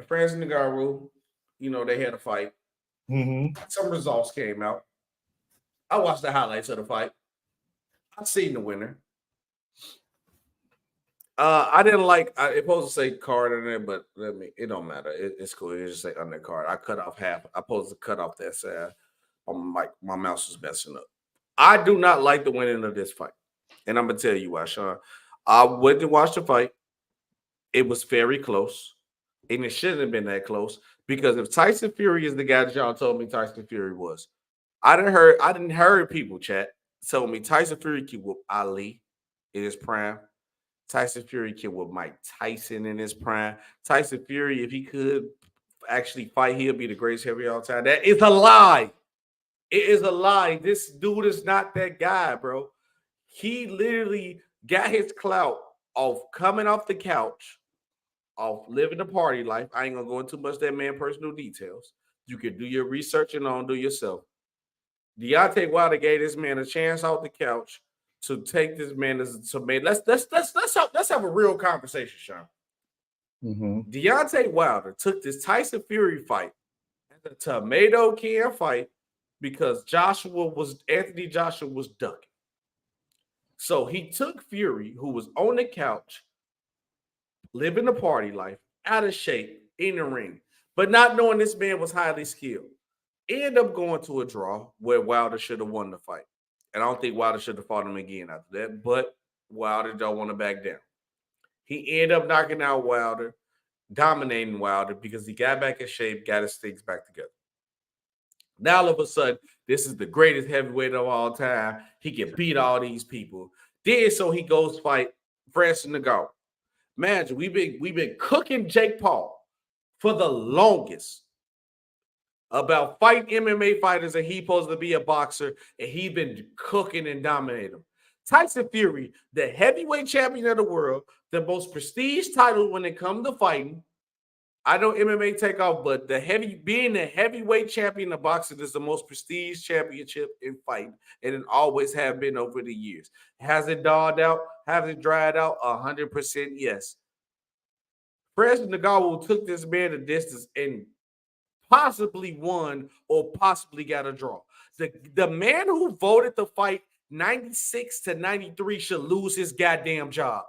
Francis Ngannou, they had a fight. Mm-hmm. Some results came out. I watched the highlights of the fight. I seen the winner. I didn't like. It's supposed to say card in there, but it don't matter. It's cool. It just say undercard. I cut off half. I supposed to cut off that side. My mouse was messing up. I do not like the winning of this fight, and I'm gonna tell you why, Sean. I went to watch the fight. It was very close, and it shouldn't have been that close because if Tyson Fury is the guy that y'all told me Tyson Fury was, I didn't heard people chat telling me Tyson Fury could whoop Ali in his prime. Tyson Fury could whoop Mike Tyson in his prime. Tyson Fury, if he could actually fight, he'll be the greatest heavyweight all time. That is a lie. It is a lie. This dude is not that guy, bro. He literally got his clout off coming off the couch, off living the party life. I ain't gonna go into much that man personal details. You can do your research and do yourself. Deontay Wilder gave this man a chance off the couch to take this man as a tomato. Let's have a real conversation, Sean. Mm-hmm. Deontay Wilder took this Tyson Fury fight as a tomato can fight because Anthony Joshua was ducking. So he took Fury, who was on the couch, living the party life, out of shape, in the ring, but not knowing this man was highly skilled. End up going to a draw where Wilder should have won the fight. And I don't think Wilder should have fought him again after that, but Wilder don't want to back down. He ended up knocking out Wilder, dominating Wilder because he got back in shape, got his things back together. Now, all of a sudden, this is the greatest heavyweight of all time. He can beat all these people. Then, so he goes fight Francis Ngannou. Imagine, we've been cooking Jake Paul for the longest about fighting MMA fighters, and he's supposed to be a boxer, and he's been cooking and dominating them. Tyson Fury, the heavyweight champion of the world, the most prestige title when it comes to fighting. I know MMA take off, but being the heavyweight champion of boxing is the most prestige championship in fighting, and it always have been over the years. Has it died out? Has it dried out? 100% yes. Francis Ngannou took this man the distance and possibly won or possibly got a draw. The man who voted the fight 96 to 93 should lose his goddamn job.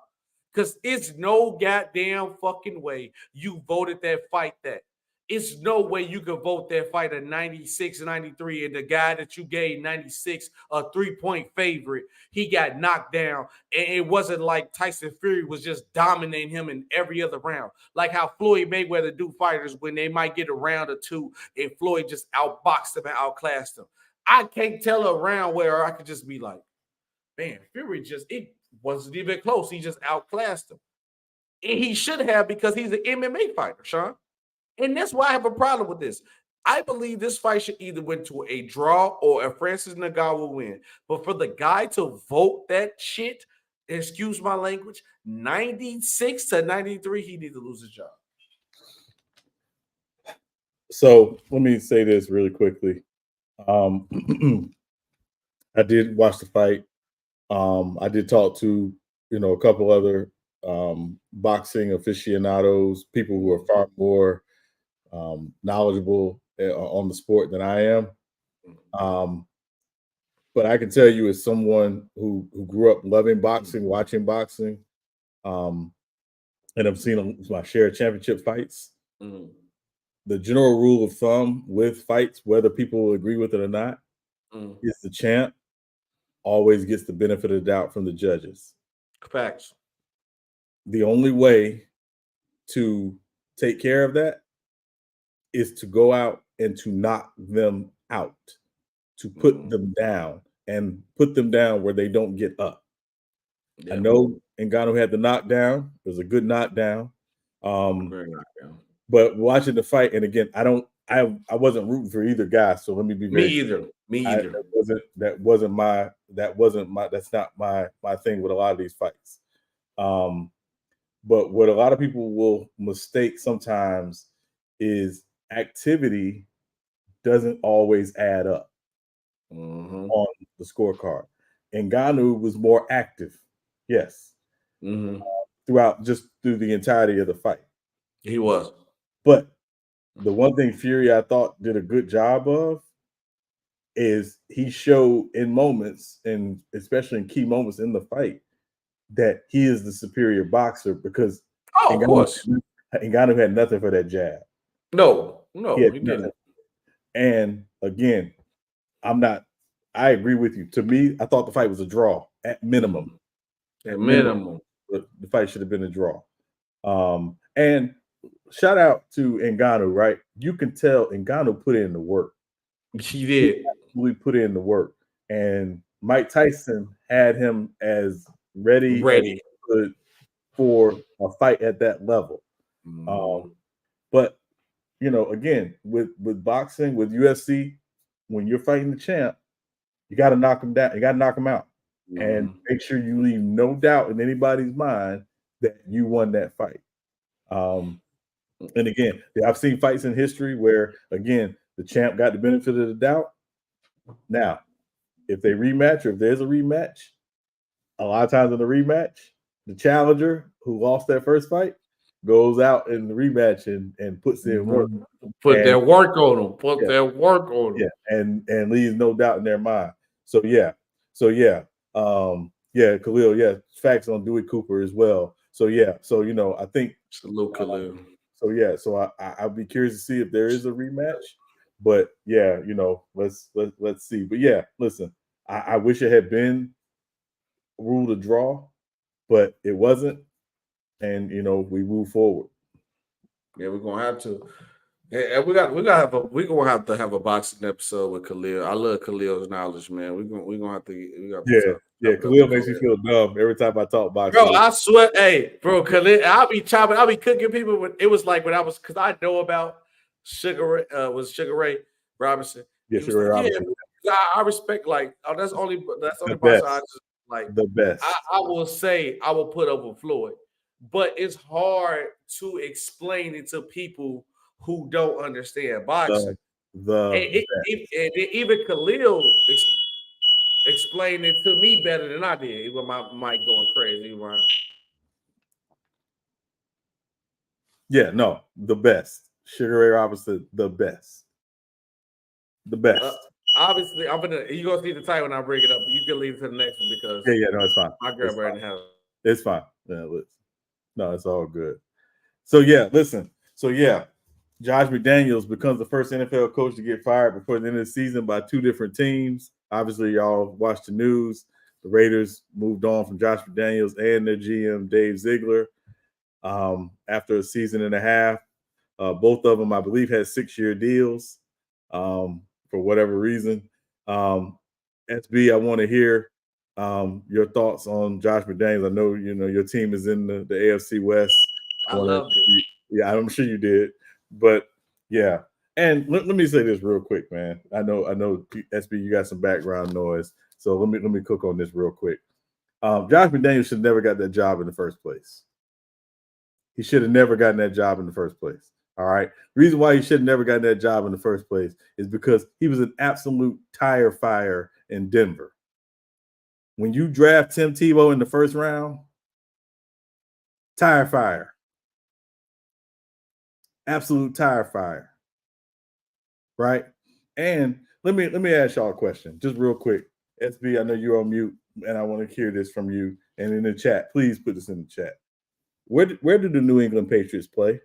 Because it's no goddamn fucking way you voted that fight that. It's no way you could vote that fight a 96, 93, and the guy that you gave 96 a 3-point favorite, he got knocked down. And it wasn't like Tyson Fury was just dominating him in every other round. Like how Floyd Mayweather do fighters when they might get a round or two and Floyd just outboxed them and outclassed them. I can't tell a round where I could just be like, man, Fury it wasn't even close. He just outclassed him. And he should have because he's an MMA fighter, Sean. And that's why I have a problem with this. I believe this fight should either went to a draw or a Francis Ngannou win. But for the guy to vote that shit, excuse my language, 96 to 93, he needs to lose his job. So let me say this really quickly. I did watch the fight. I did talk to, a couple other boxing aficionados, people who are far more knowledgeable on the sport than I am. But I can tell you, as someone who grew up loving boxing, watching boxing, and I've seen my share of championship fights. The general rule of thumb with fights, whether people agree with it or not, is the champ always gets the benefit of the doubt from the judges. Facts. The only way to take care of that is to go out and to knock them out, to put them down and put them down where they don't get up. I know Ngannou had the knockdown. It was a good knockdown. Very knockdown. But watching the fight, and again, I wasn't rooting for either guy. So let me be very Me either. That's not my thing with a lot of these fights. But what a lot of people will mistake sometimes is activity doesn't always add up on the scorecard. Ngannou was more active, yes, through the entirety of the fight. He was. But the one thing Fury I thought did a good job of is he showed in moments, and especially in key moments in the fight, that he is the superior boxer because of course. Ngannou had nothing for that jab. No, he didn't. And again, I agree with you. To me, I thought the fight was a draw at minimum. At minimum. The fight should have been a draw. And shout out to Ngannou, right? You can tell Ngannou put in the work. He did. We put in the work. And Mike Tyson had him as ready as he could for a fight at that level. But you know, again, with boxing, with UFC, when you're fighting the champ, you got to knock him down. You got to knock him out, and make sure you leave no doubt in anybody's mind that you won that fight. And again, I've seen fights in history where, again, the champ got the benefit of the doubt. Now, if they rematch or if there's a rematch, a lot of times in the rematch, the challenger who lost that first fight goes out in the rematch and puts in work. Put their work on them. Put their work on them. Yeah, and leaves no doubt in their mind. So Khalil, facts on Dewey Cooper as well. So you know, I think salute Khalil. So I'd be curious to see if there is a rematch. But yeah, you know, let's see. But yeah, listen, I wish it had been ruled a draw, but it wasn't. And you know, we move forward. Yeah, we're gonna have to. And we're gonna have to have a boxing episode with Khalil. I love Khalil's knowledge, man. We're gonna have to. Khalil makes me feel dumb every time I talk boxing. Bro, I swear, Khalil, I'll be cooking people with. It was like when I was, because I know about Sugar Ray Robinson. Yeah, Sugar Ray Robinson. Yeah, I respect. Like, that's the only person I just like. The best. I will say I will put over Floyd, but it's hard to explain it to people who don't understand boxing. Even Khalil explained it to me better than I did. Even my mic going crazy, right? Yeah, no, the best. Sugar Ray Robinson, the best. The best. Obviously, you're gonna see the title when I bring it up. You can leave it to the next one because no, it's fine. My girl already has. It's fine. Yeah, no, it's all good. So yeah, listen. So yeah, Josh McDaniels becomes the first NFL coach to get fired before the end of the season by two different teams. Obviously, y'all watched the news. The Raiders moved on from Josh McDaniels and their GM, Dave Ziegler, after a season and a half. Both of them, I believe, had 6-year deals for whatever reason. SB, I want to hear your thoughts on Josh McDaniels. I know your team is in the AFC West. I loved it. Yeah, I'm sure you did. But yeah, and let me say this real quick, man. I know SB, you got some background noise, so let me cook on this real quick. Josh McDaniels should have never got that job in the first place. He should have never gotten that job in the first place. All right. The reason why he should have never gotten that job in the first place is because he was an absolute tire fire in Denver. When you draft Tim Tebow in the first round, tire fire. Absolute tire fire. Right? And let me ask y'all a question, just real quick. SB, I know you're on mute, and I want to hear this from you. And in the chat, please put this in the chat. Where do the New England Patriots play?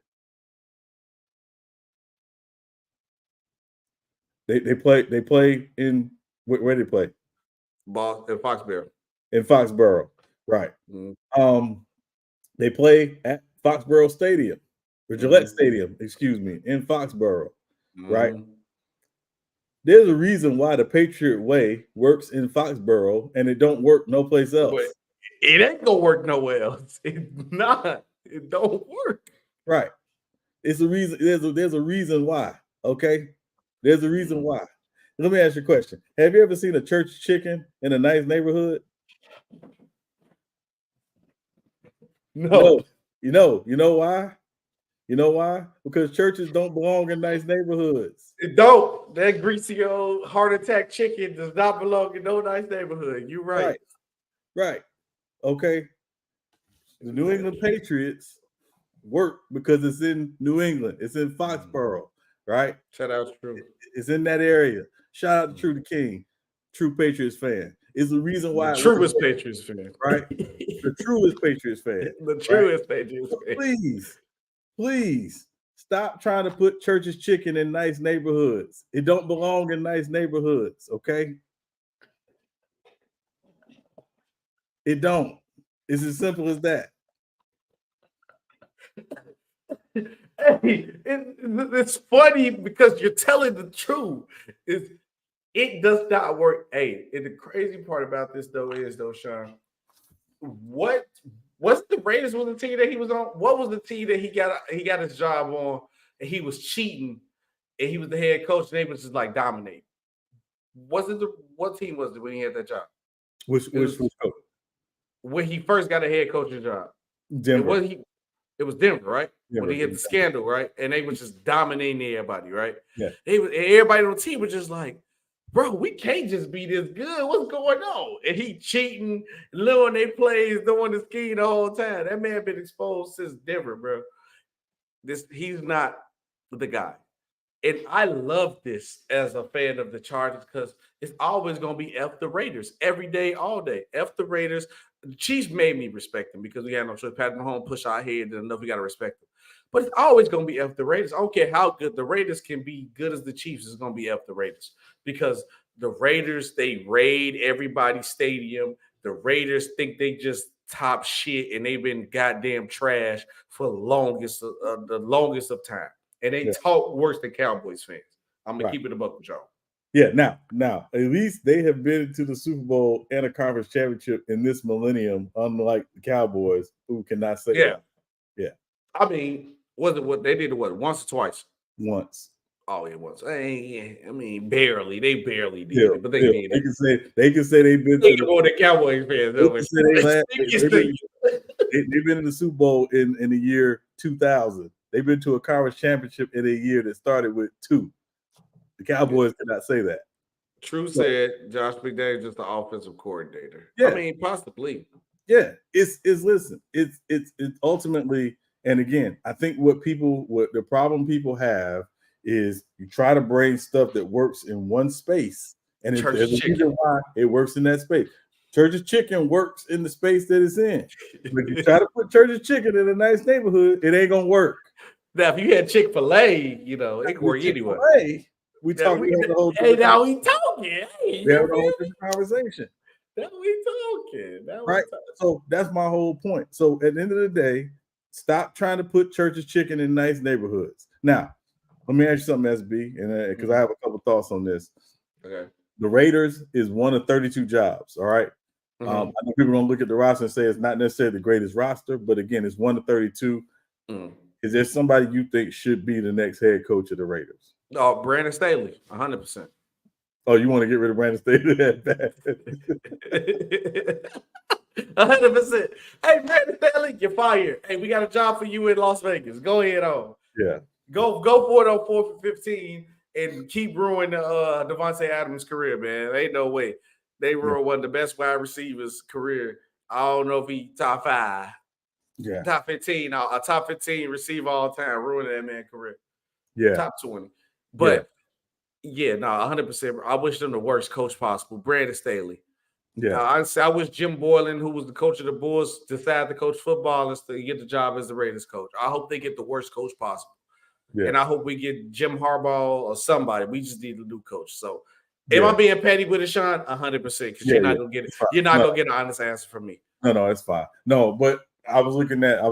They play in where they play? Foxborough. In Foxborough, right? They play at Foxborough Stadium, or Gillette Stadium, excuse me, in Foxborough, right? There's a reason why the Patriot Way works in Foxborough and it don't work no place else. But it ain't gonna work nowhere else. It's not. It don't work. Right. It's a reason. There's a reason why. Okay. There's a reason why. Let me ask you a question. Have you ever seen a church chicken in a nice neighborhood? No. You know why? You know why? Because churches don't belong in nice neighborhoods. It don't. That greasy old heart attack chicken does not belong in no nice neighborhood. You're right. Right. Okay. The New England Patriots work because it's in New England. It's in Foxborough, right? Shout out to True. It's in that area. Shout out to True the King, true Patriots fan. It's the reason why. The truest Patriots fan. Right? The truest Patriots fan. The truest Patriots fan. Please stop trying to put Church's Chicken in nice neighborhoods. It don't belong in nice neighborhoods, okay? It don't. It's as simple as that. Hey, it's funny because you're telling the truth. It does not work. Hey, and the crazy part about this is, Sean, what's the Raiders was the team that he was on? What was the team that he got his job on and he was cheating and he was the head coach and they was just like dominating? What team was it when he had that job? Which coach? When he first got a head coaching job. Denver. It was Denver, right? Denver, when he had the scandal, right? And they was just dominating everybody, right? Yeah. Everybody on the team was just like, bro, we can't just be this good. What's going on? And he cheating, luring their plays, doing the scheme the whole time. That man been exposed since Denver, bro. He's not the guy. And I love this as a fan of the Chargers because it's always going to be F the Raiders every day, all day. F the Raiders. The Chiefs made me respect them because we had no choice. Patrick Mahomes push our head and enough we got to respect them. But it's always going to be F the Raiders. I don't care how good the Raiders can be, good as the Chiefs, it's going to be F the Raiders. Because the Raiders, they raid everybody's stadium. The Raiders think they just top shit and they've been goddamn trash for the longest of time. And they talk worse than Cowboys fans. I'm going to keep it a buck with y'all. Yeah, now, at least they have been to the Super Bowl and a conference championship in this millennium, unlike the Cowboys, who cannot say that. Yeah. I mean, what they did once or twice? Once. Oh, it was. I mean, barely. They barely did it, but they did it. They can say they've been to the Cowboys fans. They've been in the Super Bowl in the year 2000. They've been to a conference championship in a year that started with 2. The Cowboys cannot say that. True said Josh McDaniels just the offensive coordinator. Yeah. I mean, possibly. Yeah, it's ultimately, and again, I think what the problem people have is you try to bring stuff that works in one space, and there's a reason why it works in that space. Church's Chicken works in the space that it's in. But if you try to put Church's Chicken in a nice neighborhood, it ain't gonna work. Now, if you had Chick-fil-A, it could work anyway. We talking the whole. Hey, now we talking. Hey, we have a whole different conversation. Now we talking. Right. So that's my whole point. So at the end of the day, stop trying to put Church's Chicken in nice neighborhoods. Now, let me ask you something, SB, and because I have a couple thoughts on this. Okay. The Raiders is one of 32 jobs. All right. I know people don't look at the roster and say it's not necessarily the greatest roster, but again, it's 1 of 32. Is there somebody you think should be the next head coach of the Raiders? Oh, Brandon Staley, 100%. Oh, you want to get rid of Brandon Staley that bad? 100%. Hey, Brandon Staley, you're fired. Hey, we got a job for you in Las Vegas. Go ahead on. Yeah. Go for it on 4th and 15 and keep ruining Devontae Adams' career, man. Ain't no way. They ruined one of the best wide receivers' career. I don't know if he top 5. Yeah. Top 15, a top 15 receiver all time, ruining that man's career. Yeah. Top 20. But, 100%. I wish them the worst coach possible. Brandon Staley. Yeah. I wish Jim Boylan, who was the coach of the Bulls, decided to coach football and to get the job as the Raiders coach. I hope they get the worst coach possible. Yeah. And I hope we get Jim Harbaugh or somebody. We just need a new coach. So Am I being petty with it, Sean? 100%. Because you're not gonna get it. You're not gonna get an honest answer from me. No, it's fine. No, but I was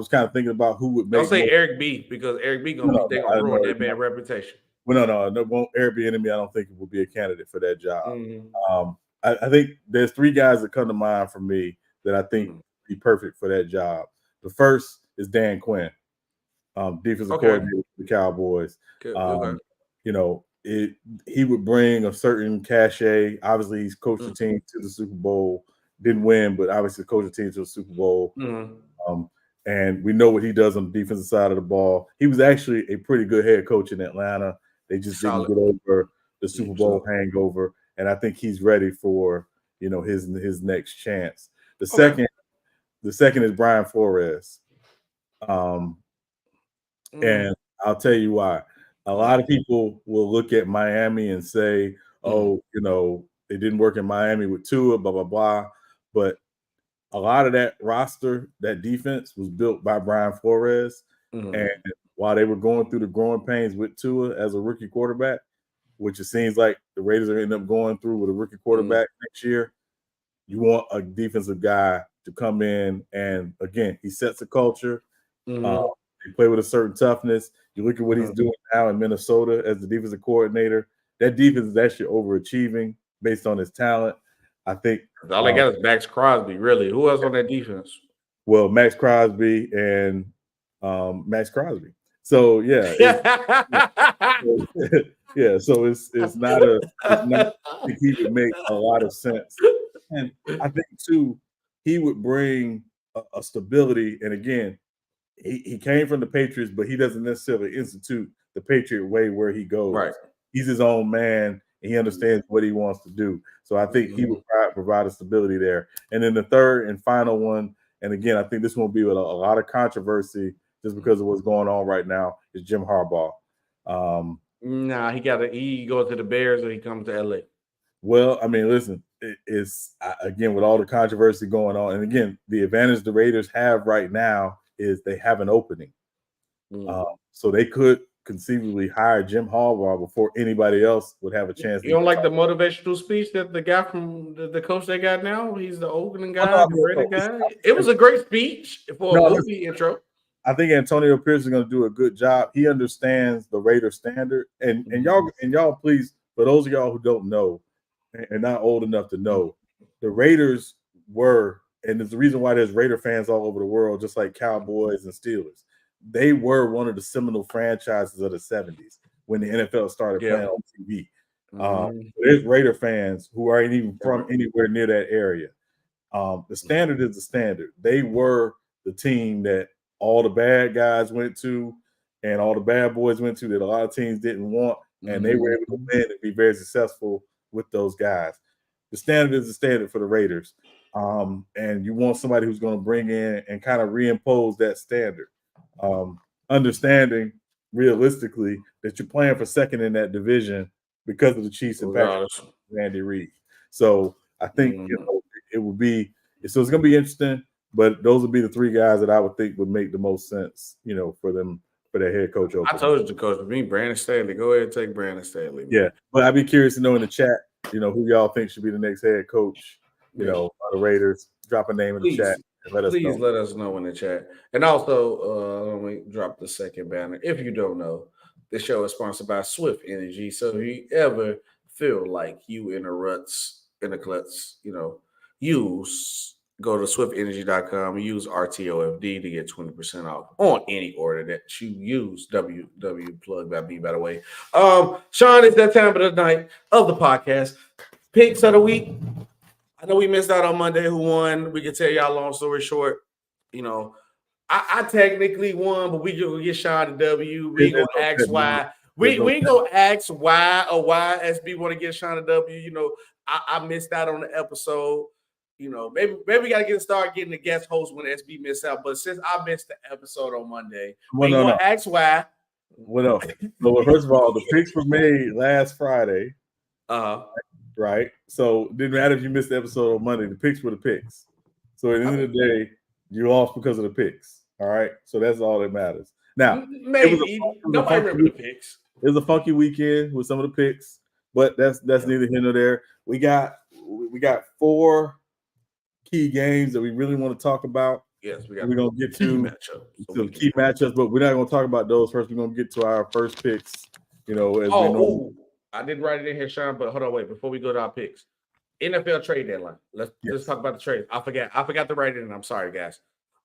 kind of thinking about who would make. Don't say Eric B, because Eric B gonna be gonna ruin that bad reputation. Well, no, Eric B enemy. I don't think it will be a candidate for that job. Mm-hmm. I think there's 3 guys that come to mind for me that I think would be perfect for that job. The first is Dan Quinn, defensive coordinator for the Cowboys. You know, he would bring a certain cachet. Obviously, he's coached the team to the Super Bowl. Didn't win, but obviously coached the team to the Super Bowl. And we know what he does on the defensive side of the ball. He was actually a pretty good head coach in Atlanta. They just didn't get over the Super Bowl hangover. And I think he's ready for, his next chance. The second is Brian Flores. And I'll tell you why. A lot of people will look at Miami and say, oh, it didn't work in Miami with Tua, blah, blah, blah. But a lot of that roster, that defense was built by Brian Flores. And while they were going through the growing pains with Tua as a rookie quarterback, which it seems like the Raiders are ending up going through with a rookie quarterback next year, you want a defensive guy to come in. And again, he sets a culture. They play with a certain toughness. You look at what he's doing now in Minnesota as the defensive coordinator. That defense is actually overachieving based on his talent. I think all they got is Max Crosby, really. Who else on that defense? Well, Max Crosby and Max Crosby. So yeah, So it's not I think he would make a lot of sense, and I think too he would bring a stability. And again, he came from the Patriots, but he doesn't necessarily institute the Patriot way where he goes. Right. He's his own man, and he understands what he wants to do. So I think he would provide a stability there. And then the third and final one, and again, I think this won't be with a lot of controversy just because of what's going on right now, is Jim Harbaugh. Nah, he goes to the Bears or he comes to LA. Well, I mean, listen, it's again with all the controversy going on, and again, the advantage the Raiders have right now is they have an opening. So they could conceivably hire Jim Harbaugh before anybody else would have a chance. You don't like the motivational speech that the guy from the coach they got now? He's the Oakland guy, the Raider guy. It was a great speech for a movie intro. I think Antonio Pierce is going to do a good job. He understands the Raider standard, and y'all please, for those of y'all who don't know and not old enough to know, the Raiders were, and there's the reason why there's Raider fans all over the world, just like Cowboys and Steelers. They were one of the seminal franchises of the 70s when the NFL started playing on TV. There's Raider fans who aren't even from anywhere near that area. The standard is the standard. They were the team that all the bad guys went to and all the bad boys went to that a lot of teams didn't want, and they were able to win and be very successful with those guys. The standard is the standard for the Raiders. And you want somebody who's going to bring in and kind of reimpose that standard. Understanding realistically that you're playing for second in that division because of the Chiefs and Packers, Andy Reid. So I think it will be. So it's going to be interesting. But those would be the 3 guys that I would think would make the most sense, for them for their head coach. I told you to coach with me, Brandon Staley. Go ahead and take Brandon Staley. Man. Yeah, but I'd be curious to know in the chat, who y'all think should be the next head coach, of the Raiders. Drop a name in the chat. Let us know in the chat. And also, let me drop the second banner. If you don't know, the show is sponsored by Swift Energy. So if you ever feel like you in a ruts, in a klutz, go to swiftenergy.com and use RTOFD to get 20% off on any order that you use. WW plug by me, by the way. Sean, it's that time of the night of the podcast. Picks of the week. I know we missed out on Monday who won. We can tell y'all long story short. I technically won, but we just get Sean the W. We gonna ask why. We ain't gonna ask why or why SB want to get Sean the W. I missed out on the episode. Maybe we gotta start getting the guest host when SB missed out. But since I missed the episode on Monday, we gonna ask why. Well, first of all, the picks were made last Friday. Right. So it didn't matter if you missed the episode on Monday. The picks were the picks. So at the end of the day, you lost because of the picks. All right. So that's all that matters. Now, maybe nobody remember the picks. It was a funky weekend with some of the picks, but that's neither here nor there. We got 4 key games that we really want to talk about. Yes, we got. We're gonna get to matchups. some key matchups, but we're not gonna talk about those first. We're gonna get to our first picks. As we know. I didn't write it in here, Sean, but hold on, wait. Before we go to our picks, NFL trade deadline. Let's talk about the trade. I forgot to write it in. I'm sorry, guys.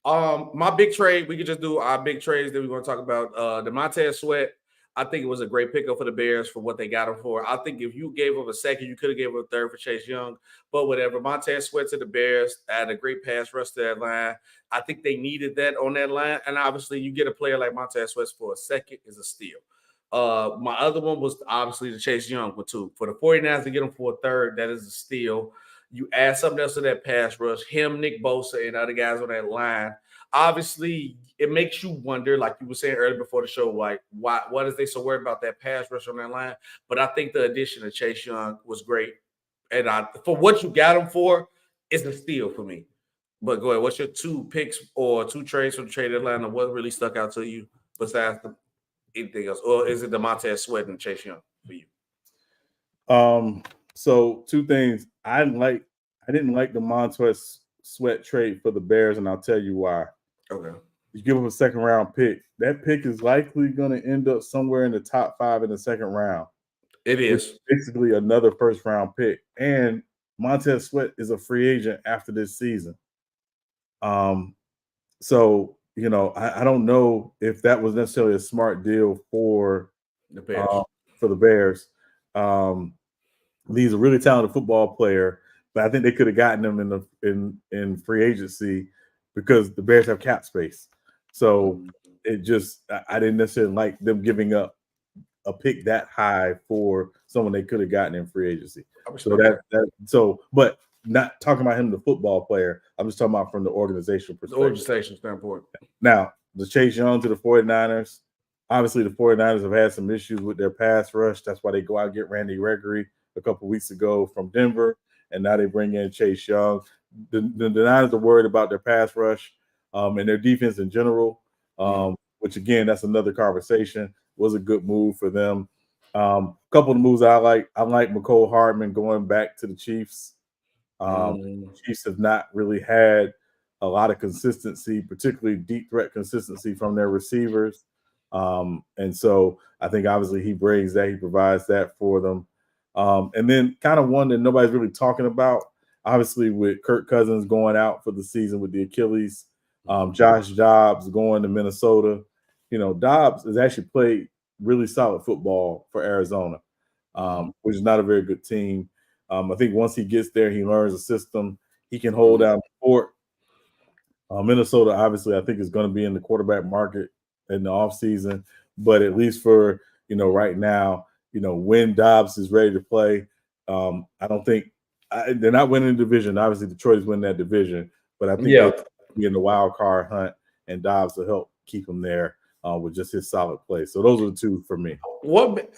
My big trade. We could just do our big trades that we're going to talk about. The Montez Sweat. I think it was a great pickup for the Bears for what they got him for. I think if you gave him a second, you could have gave him a third for Chase Young. But whatever. Montez Sweat to the Bears. Had a great pass rush to that line. I think they needed that on that line. And obviously, you get a player like Montez Sweat for a second is a steal. My other one was obviously the Chase Young one too. For the 49ers to get him for a third, that is a steal. You add something else to that pass rush, him, Nick Bosa, and other guys on that line. Obviously, it makes you wonder, like you were saying earlier before the show, like what is they so worried about that pass rush on that line? But I think the addition of Chase Young was great. And for what you got him for, it's a steal for me. But go ahead. What's your 2 picks or 2 trades from the trade deadline? And what really stuck out to you besides anything else? Or is it the Montez Sweat and Chase Young for you? So 2 things. I didn't like the Montez Sweat trade for the Bears, and I'll tell you why. Okay. You give him a second round pick. That pick is likely going to end up somewhere in the top 5 in the second round. It is basically another first round pick. And Montez Sweat is a free agent after this season. So, I don't know if that was necessarily a smart deal for the Bears. He's a really talented football player, but I think they could have gotten him in free agency because the Bears have cap space. So I didn't necessarily like them giving up a pick that high for someone they could have gotten in free agency. But not talking about him, the football player. I'm just talking about from the organizational perspective. The organization standpoint. Now, the Chase Young to the 49ers. Obviously, the 49ers have had some issues with their pass rush. That's why they go out and get Randy Gregory a couple weeks ago from Denver, and now they bring in Chase Young. The Niners are worried about their pass rush and their defense in general, which, again, that's another conversation. Was a good move for them. A couple of moves I like McCole Hardman going back to the Chiefs. Chiefs have not really had a lot of consistency, particularly deep threat consistency from their receivers. And so I think obviously he brings that, he provides that for them. And then kind of one that nobody's really talking about, obviously with Kirk Cousins going out for the season with the Achilles, Josh Dobbs going to Minnesota. Dobbs has actually played really solid football for Arizona, which is not a very good team. I think once he gets there, he learns the system. He can hold down the fort. Minnesota, obviously, I think is going to be in the quarterback market in the offseason. But at least for, right now, when Dobbs is ready to play, I don't think they're not winning the division. Obviously, Detroit is winning that division. But I think they'll be in the wild card hunt, and Dobbs will help keep them there with just his solid play. So those are the 2 for me.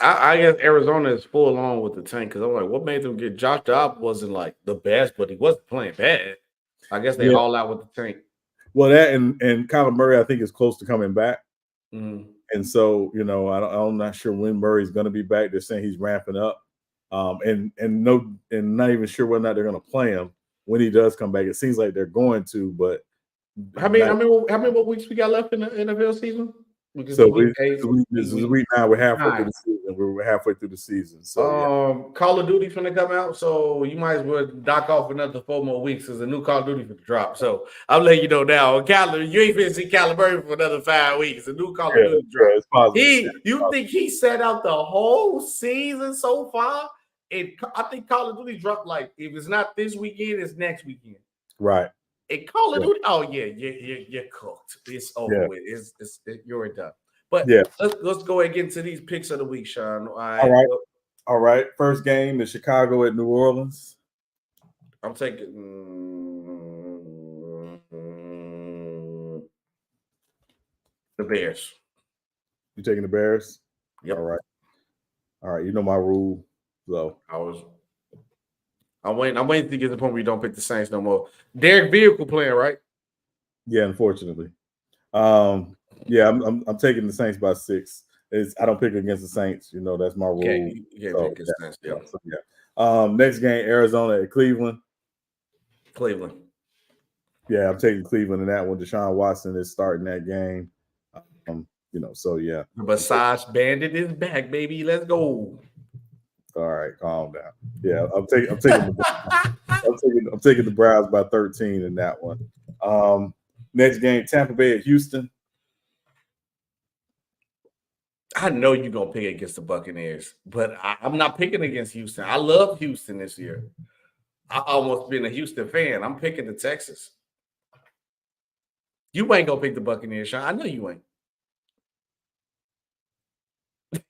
I guess Arizona is full on with the tank because I'm like, what made them get Josh Dobbs? Wasn't like the best, but he wasn't playing bad. I guess they all out with the tank. Well, that and Kyler Murray, I think, is close to coming back. And so, I'm not sure when Murray's going to be back. They're saying he's ramping up, and not even sure whether or not they're going to play him when he does come back. It seems like they're going to, but how many more weeks we got left in the NFL season? So week 9. We're halfway through the season. We're halfway through the season. So Call of Duty's going to come out, so you might as well dock off another 4 more weeks because a new Call of Duty for the drop. So I'm letting you know now, you ain't going to see Kyler Murray for another 5 weeks. A new Call of Duty drop. You think he set out the whole season so far? I think Call of Duty dropped if it's not this weekend, it's next weekend. Right. And Call of Duty, you're cooked. It's over with. You're done. But let's go ahead and get into these picks of the week, Sean. All right. First game is Chicago at New Orleans. I'm taking the Bears. You taking the Bears? Yep. All right. You know my rule, so I'm waiting to get to the point where you don't pick the Saints no more. Derek Vehicle playing, right? Yeah, unfortunately. I'm taking the Saints by 6. I don't pick against the Saints. You know, that's my rule. Okay, you can't pick against Saints. Next game, Arizona at Cleveland. Cleveland. Yeah, I'm taking Cleveland in that one. Deshaun Watson is starting that game. So yeah. Massage Bandit is back, baby. Let's go. All right, calm down. Yeah, I'm taking the Browns by 13 in that one. Next game, Tampa Bay at Houston. I know you're gonna pick against the Buccaneers, but I'm not picking against Houston. I love Houston this year. I almost been a Houston fan. I'm picking the Texans. You ain't gonna pick the Buccaneers, Sean. I know you ain't.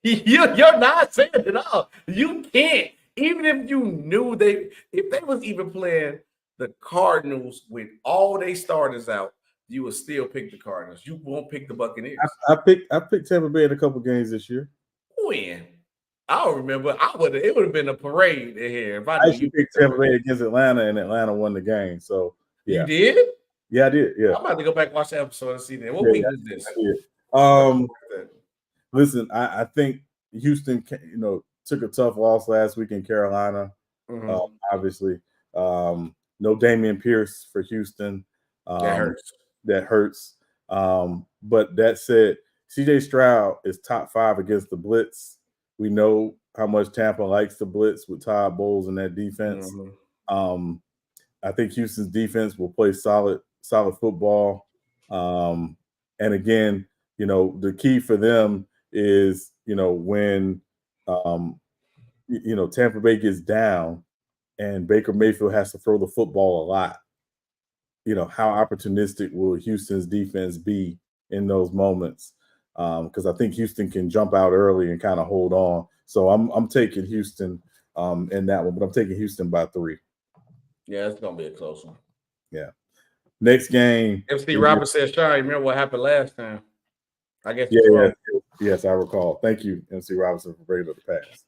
You're not saying it all. You can't. Even if you knew if they was even playing the Cardinals with all they starters out, you would still pick the Cardinals. You won't pick the Buccaneers. I picked Tampa Bay in a couple games this year. When? I don't remember. It would have been a parade in here if I knew you picked Tampa Bay against Atlanta, and Atlanta won the game. So yeah. You did? Yeah, I did. Yeah. I'm about to go back and watch the episode and see that. What week is this? Listen, I think Houston, took a tough loss last week in Carolina. Obviously, no Dameon Pierce for Houston. That hurts. But that said, CJ Stroud is top 5 against the blitz. We know how much Tampa likes the blitz with Todd Bowles in that defense. I think Houston's defense will play solid football. And again, the key for them is, when, Tampa Bay gets down and Baker Mayfield has to throw the football a lot, how opportunistic will Houston's defense be in those moments? Because I think Houston can jump out early and kind of hold on. So I'm taking Houston in that one, but I'm taking Houston by 3. Yeah, it's gonna be a close one. Yeah. Next game. MC Robert said, "Sean, remember what happened last time?" I guess. Yes, I recall. Thank you, MC Robinson, for bringing up the past.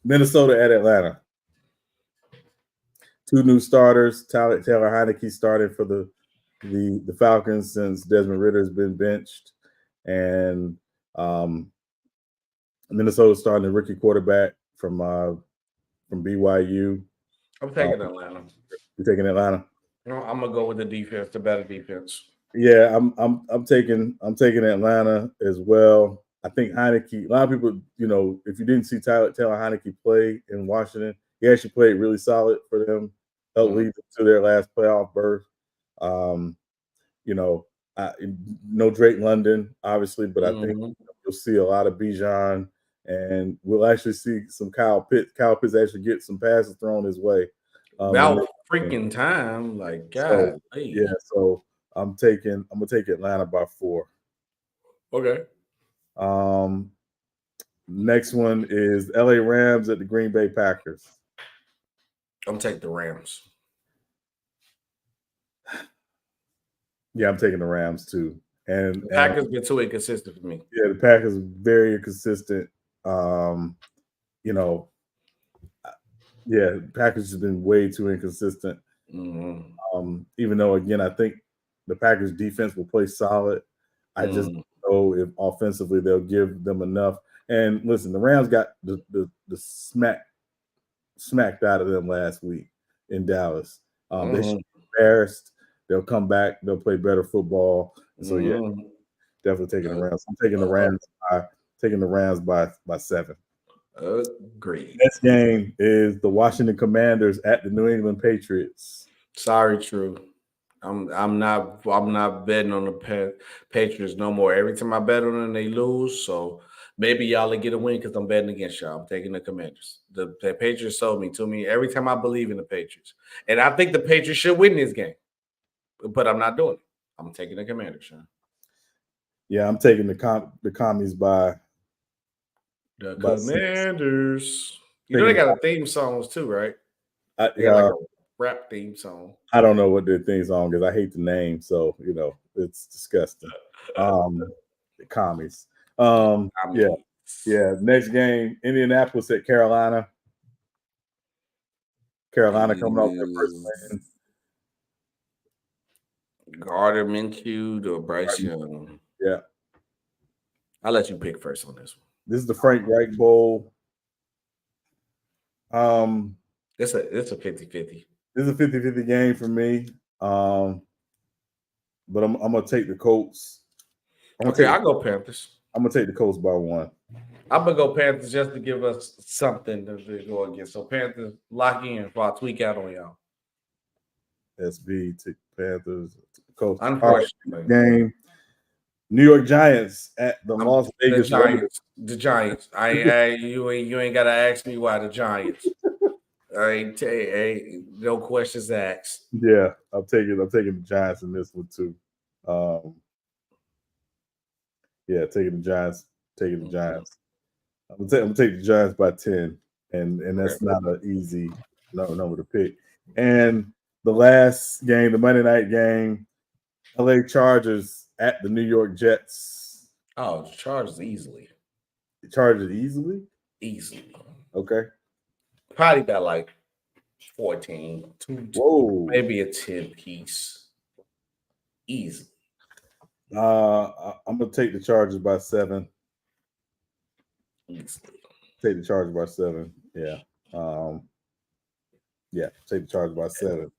Minnesota at Atlanta. 2 new starters. Taylor Heineke started for the Falcons since Desmond Ridder has been benched, and Minnesota starting a rookie quarterback from BYU. I'm taking Atlanta. You're taking Atlanta? No, I'm gonna go with the defense, the better defense. Yeah, I'm taking Atlanta as well. I think Heineke. A lot of people, if you didn't see Taylor Heineke play in Washington, he actually played really solid for them. Helped lead them to their last playoff berth. No Drake London, obviously, but I think you'll see a lot of Bijan, and we'll actually see some Kyle Pitts. Kyle Pitts actually get some passes thrown his way. About freaking time, like God. So I'm gonna take Atlanta by 4. Okay. Next one is LA Rams at the Green Bay Packers. I'm taking the Rams. Yeah, I'm taking the Rams too. And the Packers been too inconsistent for me. Yeah, the Packers very inconsistent. Packers has been way too inconsistent. Even though, again, I think the Packers defense will play solid. I just don't know if offensively they'll give them enough. And listen, the Rams got the smacked out of them last week in Dallas. They should be embarrassed. They'll come back. They'll play better football. So definitely taking the Rams. I'm taking the Rams by 7. Agreed. Next game is the Washington Commanders at the New England Patriots. Sorry, True. I'm not betting on the Patriots no more. Every time I bet on them, they lose. So maybe y'all will get a win because I'm betting against y'all. I'm taking the Commanders. The Patriots sold me to me every time I believe in the Patriots, and I think the Patriots should win this game, but I'm not doing it. I'm taking the Commanders, Sean. Yeah, I'm taking the Commies by the Commanders. 6. You know they got a theme songs too, right? They got like a rap theme song. I don't know what their theme song is. I hate the name, so it's disgusting. The Commies. Yeah. Next game, Indianapolis at Carolina. Carolina coming off their first win. Gardner Minshew to Bryce Young. Yeah. I'll let you pick first on this one. This is the Frank Reich Bowl. It's a 50-50. This is a 50-50 game for me. But I'm gonna take the Colts. Okay, I'll go Panthers. I'm gonna take the Colts by 1. I'm gonna go Panthers just to give us something to go against. So Panthers, lock in before I tweak out on y'all. SB, take Panthers, Colts. Unfortunately, game. New York Giants at the Las Vegas Giants. The Giants. You ain't gotta ask me why the Giants. No questions asked. Yeah, I'm taking the Giants in this one too. Yeah, taking the Giants. I'm gonna take the Giants by 10, and that's not an easy number to pick. And the last game, the Monday night game, LA Chargers at the New York Jets. Oh, the Chargers easily. The Chargers easily? Easily. Okay. Probably got like 14. Whoa. Maybe a 10 piece. Easily. I'm gonna take the Chargers by 7. Easily. Take the Chargers by 7. Yeah. Take the Chargers by 7.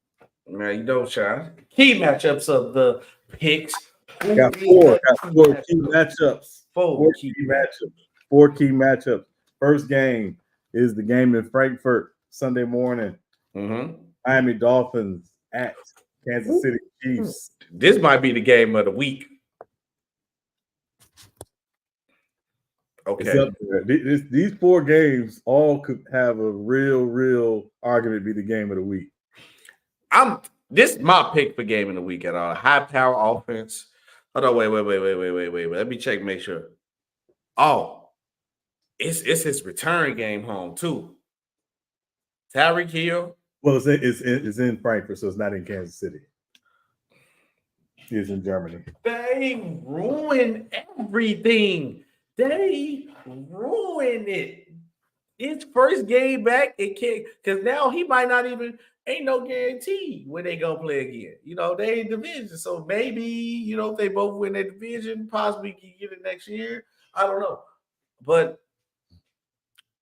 Now you don't shine. Key matchups of the picks. Got four key matchups. Four key matchups. First game is the game in Frankfurt Sunday morning. Miami Dolphins at Kansas City Chiefs. This might be the game of the week. Okay. These 4 games all could have a real argument be the game of the week. This is my pick for game of the week at all. High power offense. Hold on, wait. Let me check, make sure. Oh, it's his return game home too. Tyreek Hill. Well, it's in Frankfurt, so it's not in Kansas City. It's in Germany. They ruin everything. They ruin it. His first game back, it can't, because now he might not even, ain't no guarantee when they gonna play again. They in division. So maybe, if they both win their division, possibly can get it next year. I don't know. But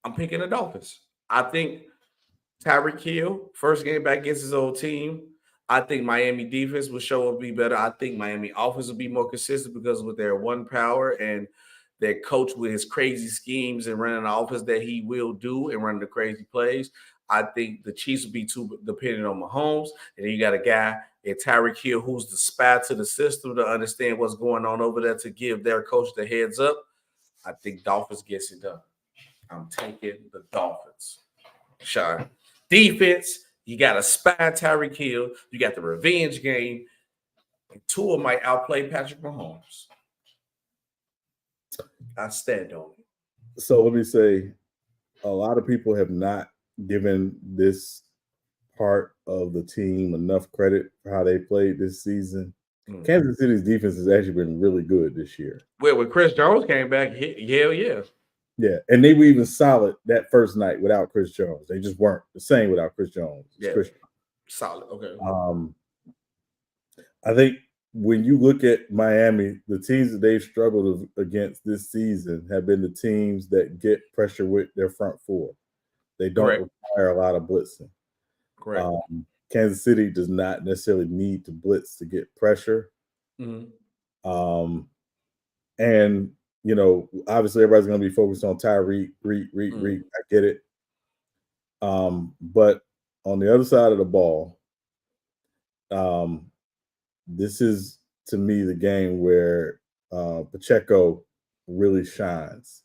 I'm picking the Dolphins. I think Tyreek Hill, first game back against his old team. I think Miami defense will show up be better. I think Miami offense will be more consistent because with their one power and their coach with his crazy schemes and running the offense that he will do and running the crazy plays. I think the Chiefs will be too dependent on Mahomes. And then you got a guy in Tyreek Hill who's the spy to the system to understand what's going on over there to give their coach the heads up. I think Dolphins gets it done. I'm taking the Dolphins. Sean. Defense, you got a spy Tyreek Hill. You got the revenge game. And Tua might outplay Patrick Mahomes. I stand on it. So let me say, a lot of people have not given this part of the team enough credit for how they played this season. Kansas City's defense has actually been really good this year. Well, when Chris Jones came back, hell yeah. Yeah, and they were even solid that first night without Chris Jones. They just weren't the same without Chris Jones. Yeah, solid. Okay. I think when you look at Miami, the teams that they've struggled against this season have been the teams that get pressure with their front four. They don't require a lot of blitzing. Correct. Kansas City does not necessarily need to blitz to get pressure. And obviously everybody's going to be focused on Tyreek. I get it. But on the other side of the ball, this is, to me, the game where Pacheco really shines.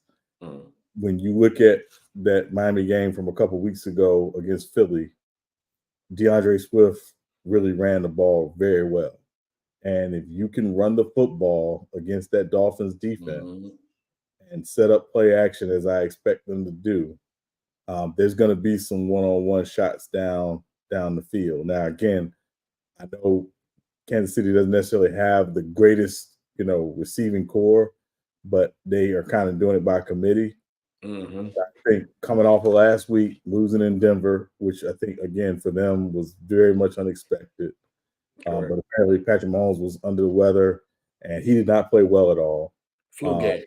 When you look at that Miami game from a couple weeks ago against Philly, DeAndre Swift really ran the ball very well. And if you can run the football against that Dolphins defense and set up play action as I expect them to do, there's going to be some one-on-one shots down the field. Now, again, I know Kansas City doesn't necessarily have the greatest, receiving core, but they are kind of doing it by committee. I think coming off of last week, losing in Denver, which I think, again, for them was very much unexpected. But apparently Patrick Mahomes was under the weather, and he did not play well at all. Flu game.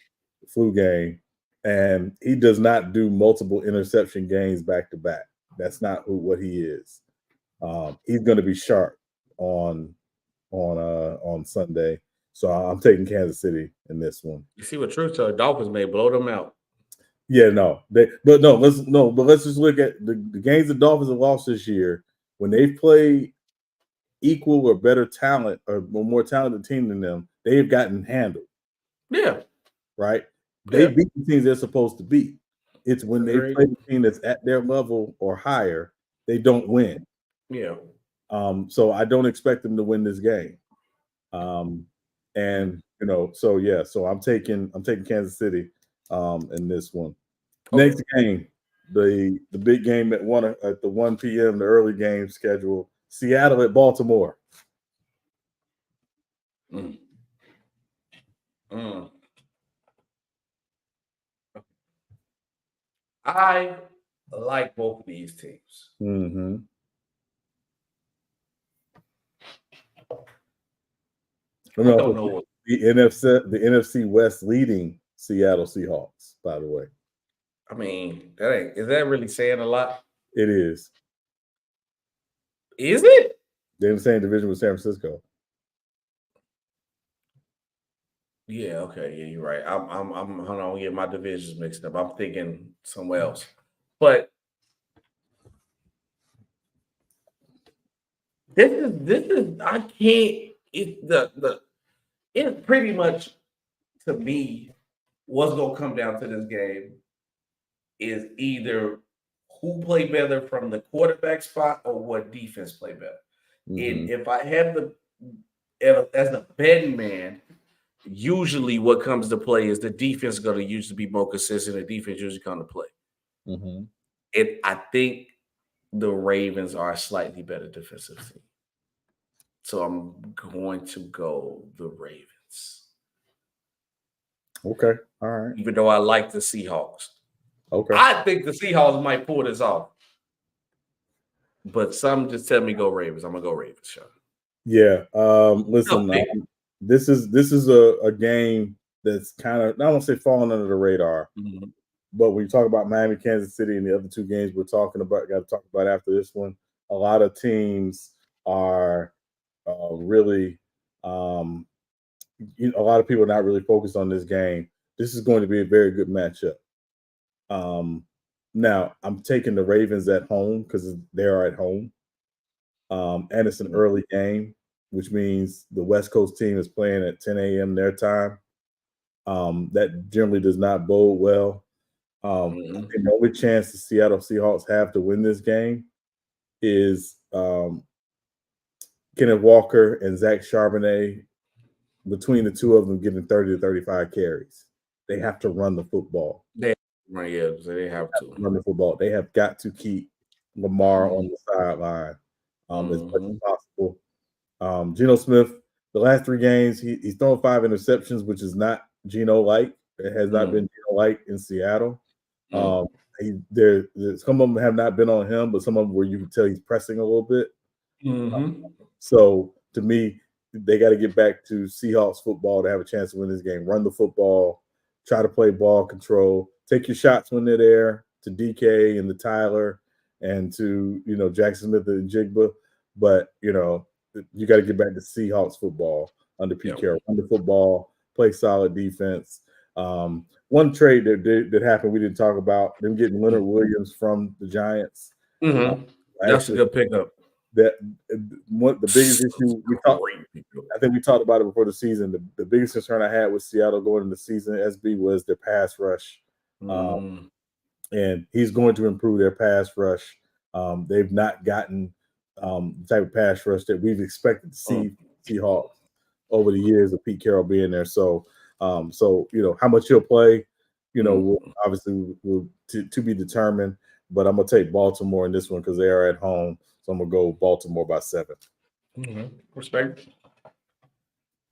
flu game, and he does not do multiple interception games back to back. That's not what he is. He's going to be sharp on Sunday. So I'm taking Kansas City in this one. You see what truth telling? Dolphins may blow them out. Yeah, let's just look at the games the Dolphins have lost this year. When they've played equal or better talent or more talented team than them, they've gotten handled. Yeah. Right? They beat the teams they're supposed to beat. It's when they play the team that's at their level or higher, they don't win. Yeah. So I don't expect them to win this game. And so I'm taking Kansas City in this one. Okay. Next game, the big game at 1 p.m., the early game schedule, Seattle at Baltimore. I like both of these teams. Mm-hmm. I don't know the NFC West leading Seattle Seahawks, by the way. I mean, is that really saying a lot? It is. Is it? They're in the same division with San Francisco. Yeah, okay, yeah, you're right. I'm hold on, get my divisions mixed up. I'm thinking somewhere else. But this is I can't it's pretty much, to me, what's gonna come down to this game is either who play better from the quarterback spot or what defense play better. Mm-hmm. And if I have as a betting man, usually what comes to play is the defense is going to usually be more consistent. The defense usually come to play. Mm-hmm. And I think the Ravens are a slightly better defensive team. So I'm going to go the Ravens. Okay. All right. Even though I like the Seahawks. Okay. I think the Seahawks might pull this off. But some just tell me go Ravens. I'm going to go Ravens, Sean. Yeah. Listen, this is a game that's kind of, I don't want to say falling under the radar, mm-hmm. but when you talk about Miami, Kansas City, and the other two games we're got to talk about after this one, a lot of teams are really, a lot of people are not really focused on this game. This is going to be a very good matchup. Now I'm taking the Ravens at home because they are at home. And it's an early game, which means the West Coast team is playing at 10 a.m. their time. That generally does not bode well. The only chance the Seattle Seahawks have to win this game is Kenneth Walker and Zach Charbonnet, between the two of them, getting 30 to 35 carries. They have to run the football. They have to run the football. They have got to keep Lamar on the sideline as much as possible. Geno Smith, the last 3 games, he's thrown 5 interceptions, which is not Geno-like. It has not been Geno-like in Seattle. Some of them have not been on him, but some of them where you can tell he's pressing a little bit. So to me, they got to get back to Seahawks football to have a chance to win this game. Run the football, try to play ball control, take your shots when they're there to DK and to Tyler and to Jackson Smith and Jigba, but you got to get back to Seahawks football under Pete Carroll. Run the football, play solid defense. One trade that happened we didn't talk about, them getting Leonard Williams from the Giants. That's a good pickup. The biggest issue I think we talked about it before the season. The biggest concern I had with Seattle going into the season, SB, was their pass rush. And he's going to improve their pass rush. They've not gotten the type of pass rush that we've expected to see Seahawks over the years of Pete Carroll being there. So how much he'll play, will obviously to be determined. But I'm gonna take Baltimore in this one because they are at home. So I'm gonna go Baltimore by 7. Respect.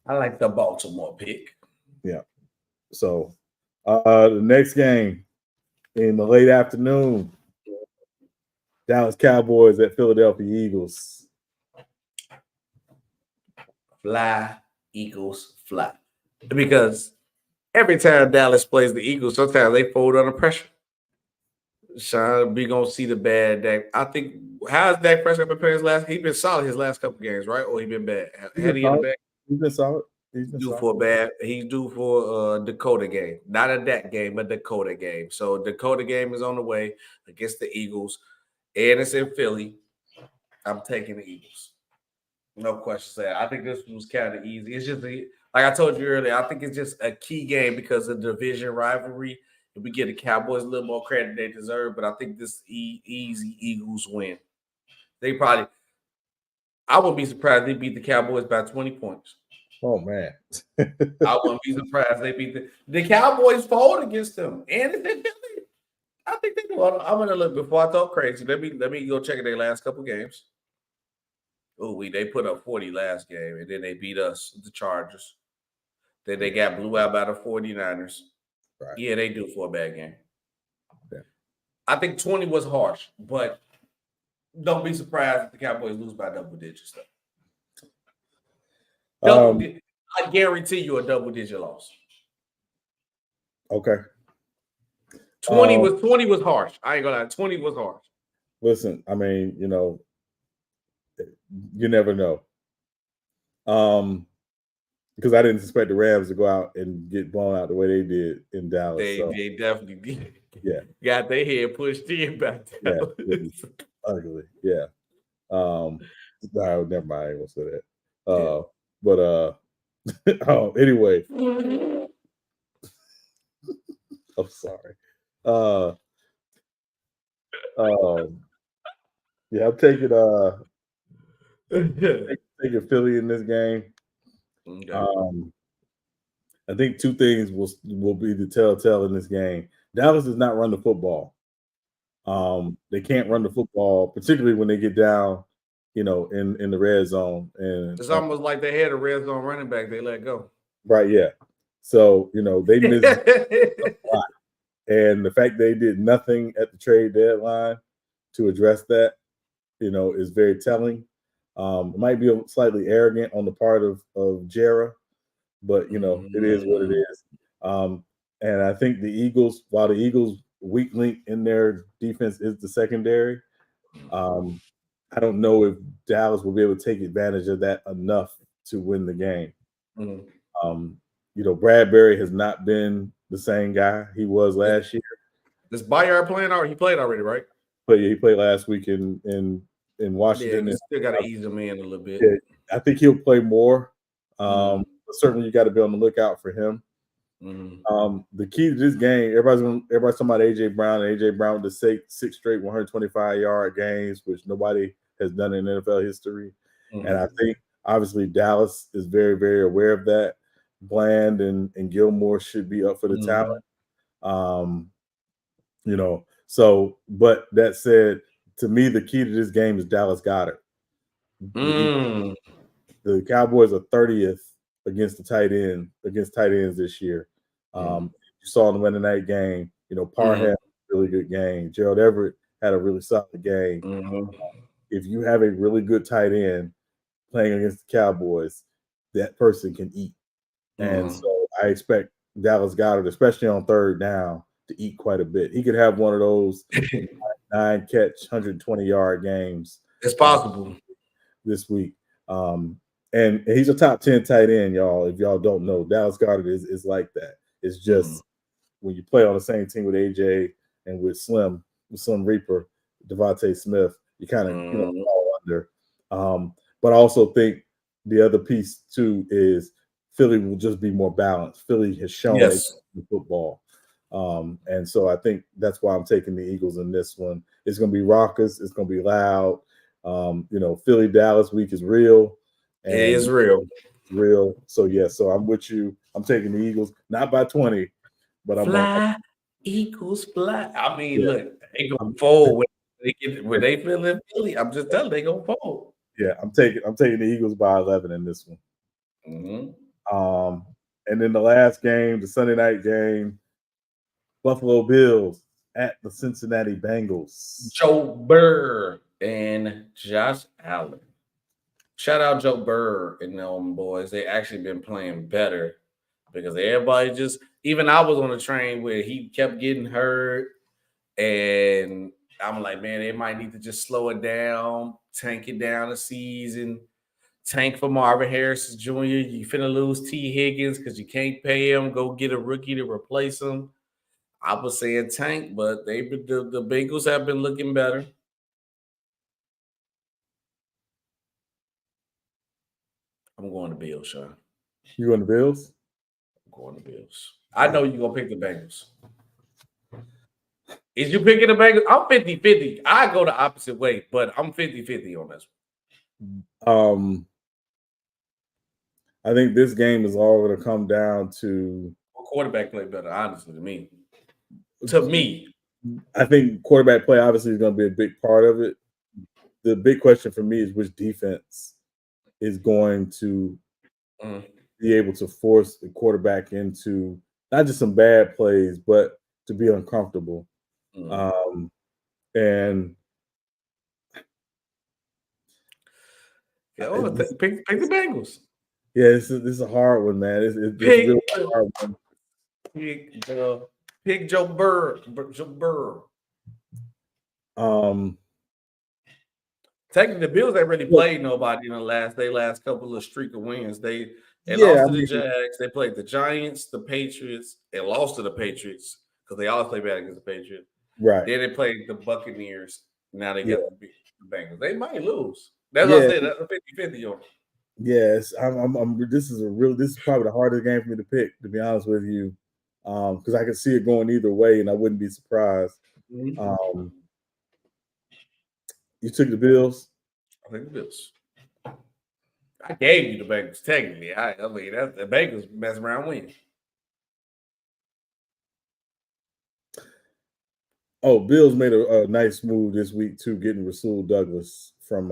I like the Baltimore pick. Yeah. So the next game in the late afternoon, Dallas Cowboys at Philadelphia Eagles. Fly, Eagles, fly. Because every time Dallas plays the Eagles, sometimes they fold under pressure. Sean, we gonna see the bad Dak. I think how's Dak Prescott been playing his last? He's been solid his last couple games, right? Or he been bad? Had he in the back? He's been solid. He's due for a bad. He's due for a Dakota game, not a Dak game, but Dakota game. So Dakota game is on the way against the Eagles, and it's in Philly. I'm taking the Eagles. No questions asked. I think this was kind of easy. It's just like I told you earlier. I think it's just a key game because of the division rivalry. If we get the Cowboys a little more credit they deserve, but I think this easy Eagles win. They probably. I wouldn't be surprised they beat the Cowboys by 20 points. Oh man, I wouldn't be surprised they beat the Cowboys. Fold against them, and I think they do. I'm gonna look before I talk crazy. Let me go check their last couple games. Oh, they put up 40 last game, and then they beat us, the Chargers. Then they got blew out by the 49ers. Right. Yeah, they do for a bad game. Yeah. I think 20 was harsh, but don't be surprised if the Cowboys lose by double digits. I guarantee you a double digit loss. Okay. 20 was harsh. I ain't gonna lie. 20 was harsh. Listen, I mean, you never know. Because I didn't expect the Rams to go out and get blown out the way they did in Dallas. They definitely did. Yeah. Got their head pushed in back there. Yeah, it was ugly. Yeah. No, never mind. I won't say that. But anyway. I'm sorry. Yeah, I'm taking taking Philly in this game. Okay. I think two things will be the telltale in this game. Dallas does not run the football. They can't run the football, particularly when they get down, in the red zone. And it's almost like they had a red zone running back they let go. Right, yeah. So, they missed a lot. And the fact they did nothing at the trade deadline to address that, is very telling. It might be slightly arrogant on the part of Jera, but it is what it is. And I think the Eagles, while the Eagles' weak link in their defense is the secondary, I don't know if Dallas will be able to take advantage of that enough to win the game. Bradbury has not been the same guy he was last year. Is Bayard playing already? He played already, right? But yeah, he played last week in Washington. Yeah, you still got to ease him in a little bit. Yeah, I think he'll play more. But certainly, you got to be on the lookout for him. The key to this game, everybody's talking about AJ Brown. And AJ Brown with the six straight 125-yard games, which nobody has done in NFL history. And I think obviously Dallas is very, very aware of that. Bland and Gilmore should be up for the talent. So, but that said, to me, the key to this game is Dallas Goedert. The Cowboys are 30th against tight ends this year. You saw in the Monday night game, Parr had a really good game. Gerald Everett had a really solid game. If you have a really good tight end playing against the Cowboys, that person can eat. And so I expect Dallas Goedert, especially on third down, to eat quite a bit. He could have one of those 9-catch, 120-yard games. It's possible this week. And he's a top 10 tight end, y'all. If y'all don't know, Dallas Goedert is like that. It's just when you play on the same team with AJ and with Slim Reaper, Devontae Smith, you kind of fall under. But I also think the other piece too is Philly will just be more balanced. Philly has shown in football. And so I think that's why I'm taking the Eagles in this one. It's going to be raucous. It's going to be loud. Philly Dallas week is real. And it is real. It's real. So, yeah, so I'm with you. I'm taking the Eagles, not by 20, but I'm Eagles fly. I mean, look, they going to fold when they feel in Philly. I'm just telling they going to fold. Yeah, I'm taking the Eagles by 11 in this one. And then the last game, the Sunday night game, Buffalo Bills at the Cincinnati Bengals. Joe Burrow and Josh Allen. Shout out Joe Burrow and them boys. They actually been playing better because everybody just, even I was on a train where he kept getting hurt, and I'm like, man, they might need to just slow it down, tank it down a season, tank for Marvin Harrison Jr. You finna lose T. Higgins because you can't pay him. Go get a rookie to replace him. I was saying tank, but the Bengals have been looking better. I'm going to Bills, Sean. You going to Bills? I'm going to Bills. I know you're going to pick the Bengals. Is you picking the Bengals? I'm 50-50. I go the opposite way, but I'm 50-50 on this one. I think this game is all going to come down to quarterback play better, honestly, to me. To me. I think quarterback play obviously is going to be a big part of it. The big question for me is which defense is going to be able to force the quarterback into not just some bad plays, but to be uncomfortable. And pick the Bengals. Yeah, this is a hard one, man. It's a real hard one. Pick Joe Burrow. Joe Burrow. Technically, the Bills ain't really played nobody in the last couple of streak of wins. They lost to the Jags. They played the Giants, the Patriots, and lost to the Patriots because they always play bad against the Patriots. Right. Then they played the Buccaneers. Now they got the Bengals. They might lose. That's what I said. That's a 50-50 on. Yes, this is probably the hardest game for me to pick, to be honest with you, because I can see it going either way, and I wouldn't be surprised. You took the Bills. I think the Bills. I gave you the Bengals. Technically, I mean that's the Bengals mess around win. Oh, Bills made a nice move this week too, getting Rasul Douglas from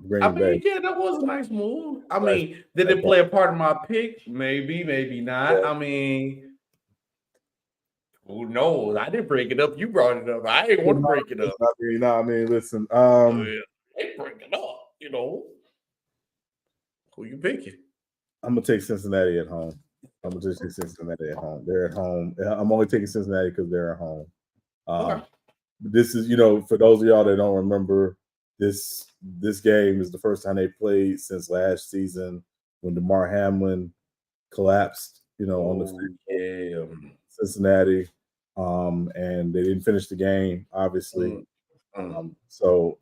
Green Bay. Yeah, that was a nice move. I mean, did it play a part of my pick? Maybe, maybe not. Yeah. I mean, who knows? I didn't break it up. You brought it up. I didn't want to break it up. I mean, listen. They break it up. You know, who you picking? I'm gonna take Cincinnati at home. They're at home. I'm only taking Cincinnati because they're at home. Okay. This is, for those of y'all that don't remember, this game is the first time they played since last season when DeMar Hamlin collapsed, on the Cincinnati, and they didn't finish the game, obviously. So,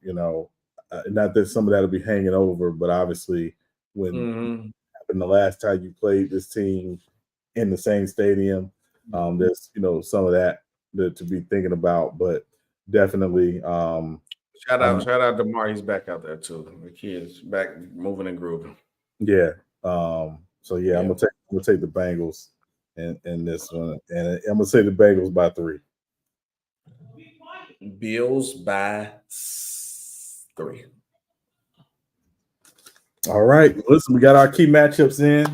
not that some of that will be hanging over, but obviously when happened the last time you played this team in the same stadium, there's, some of that to be thinking about, but definitely. Shout out to Mar. He's back out there too. The kid's back moving and grooving. Yeah. I'm gonna take the Bengals in this one, and I'm gonna say the Bengals by 3. Bills by 3. All right. Listen, we got our key matchups in.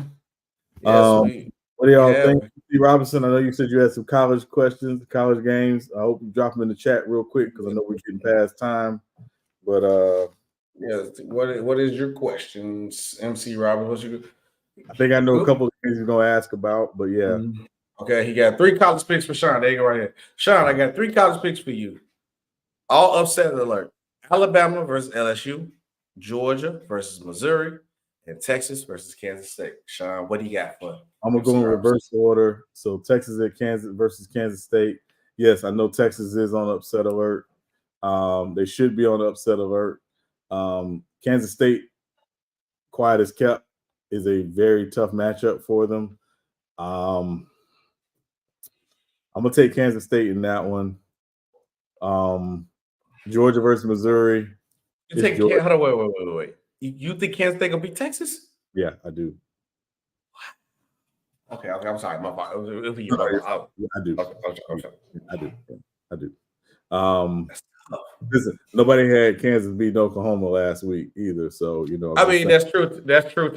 Yes, what do y'all think? Steve Robinson, I know you said you had some college questions, college games. I hope you drop them in the chat real quick because I know we're getting past time. But what is your questions, MC Robinson? I think I know a couple of things you're gonna ask about, but yeah. Okay, he got 3 college picks for Sean. There you go right here. Sean, I got 3 college picks for you. All upset alert. Alabama versus LSU, Georgia versus Missouri, and Texas versus Kansas State. Sean, what do you got for? I'm gonna go in reverse order. So Texas at Kansas versus Kansas State. Yes, I know Texas is on upset alert. They should be on upset alert. Kansas State, quiet as kept, is a very tough matchup for them. I'm gonna take Kansas State in that one. Georgia versus Missouri. You take wait. You think Kansas State gonna beat Texas? Yeah, I do. Okay, I'm sorry. My fault. I do. I do. Listen, nobody had Kansas beat Oklahoma last week either, so that's true. That's true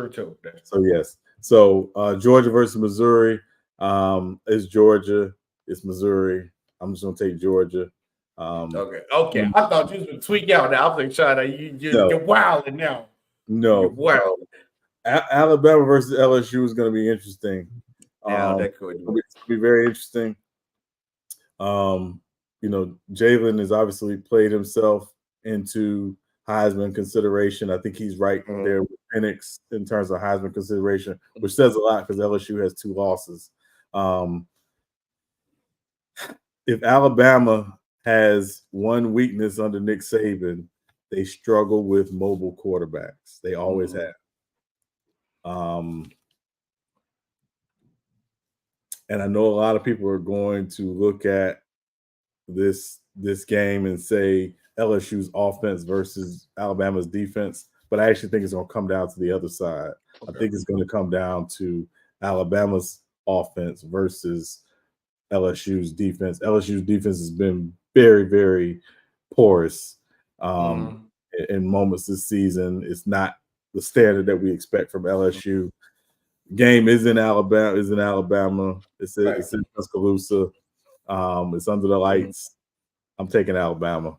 too. So yes. So Georgia versus Missouri. It's Georgia. It's Missouri. I'm just gonna take Georgia. Okay. I thought you was gonna tweak out now. I'm thinking, Sean, you're wilding now. No. Wow. Alabama versus LSU is going to be interesting. That could be very interesting. Jalen has obviously played himself into Heisman consideration. I think he's right there with Penix in terms of Heisman consideration, which says a lot because LSU has 2 losses. If Alabama has one weakness under Nick Saban, they struggle with mobile quarterbacks. They always have. And I know a lot of people are going to look at this game and say LSU's offense versus Alabama's defense, but I actually think it's going to come down to the other side. Okay. I think it's going to come down to Alabama's offense versus LSU's defense. LSU's defense has been very, very porous in moments this season. It's not the standard that we expect from LSU. Game is in Alabama. It's in Tuscaloosa. It's under the lights. I'm taking Alabama.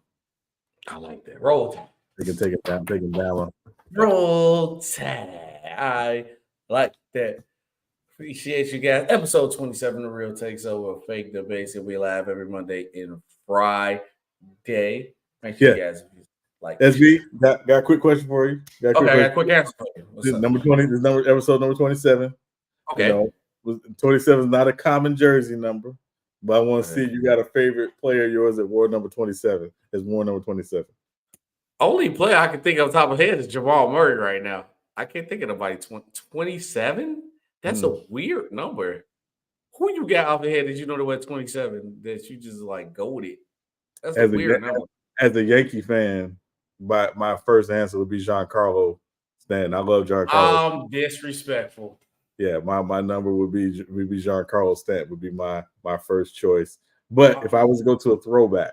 I like that. Roll Tide. They can take it down. Taking Bama. Roll Tide. I like that. Appreciate you guys. Episode 27 of Real Takes Over Fake Debates. And we live every Monday and Friday. Make sure you guys like SB, got a quick question for you. I got a quick answer for you. This number 20, episode number 27. Okay. 27 is not a common jersey number, but I want to see if you got a favorite player of yours that wore number 27. Is worn number 27. Only player I can think of top of head is Jamal Murray right now. I can't think of nobody 27. That's a weird number. Who you got off the head that you know that wear 27 that you just like goaded? That's a weird number. As a Yankee fan, my first answer would be Giancarlo Stanton. I love Giancarlo. Disrespectful. Yeah, my number would be Giancarlo Stanton would be my first choice. But if I was to go to a throwback,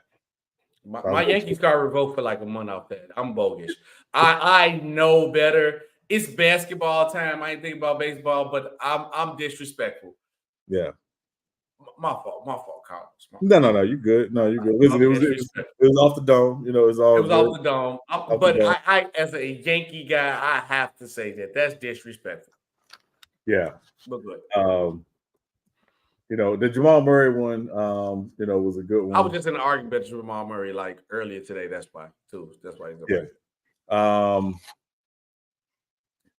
my Yankees card revoked for like a month off that. I'm bogus. I know better. It's basketball time. I ain't thinking about baseball, but I'm disrespectful. Yeah. My fault, Carlos. No, you good. No, you good. Listen, it was off the dome. It was all. It was off the dome. I, as a Yankee guy, I have to say that's disrespectful. Yeah. But good. The Jamal Murray one, was a good one. I was just in an argument with Jamal Murray like earlier today. That's why too. That's why he's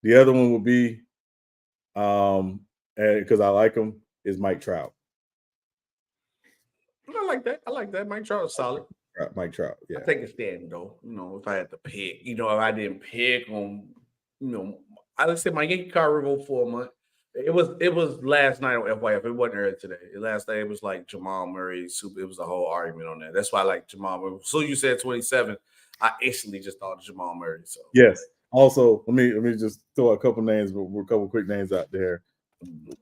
the other one would be, because I like him, is Mike Trout. I like that. Mike Trout is solid. Mike Trout, yeah. I take a stand though. If I had to pick, if I didn't pick on, I would say my Yankee card revoked for a month. It was last night on FYF. It wasn't earlier today. Last night it was like Jamal Murray. It was a whole argument on that. That's why I like Jamal Murray. So you said 27. I instantly just thought of Jamal Murray. So yes. Also, let me just throw a couple names, a couple quick names out there.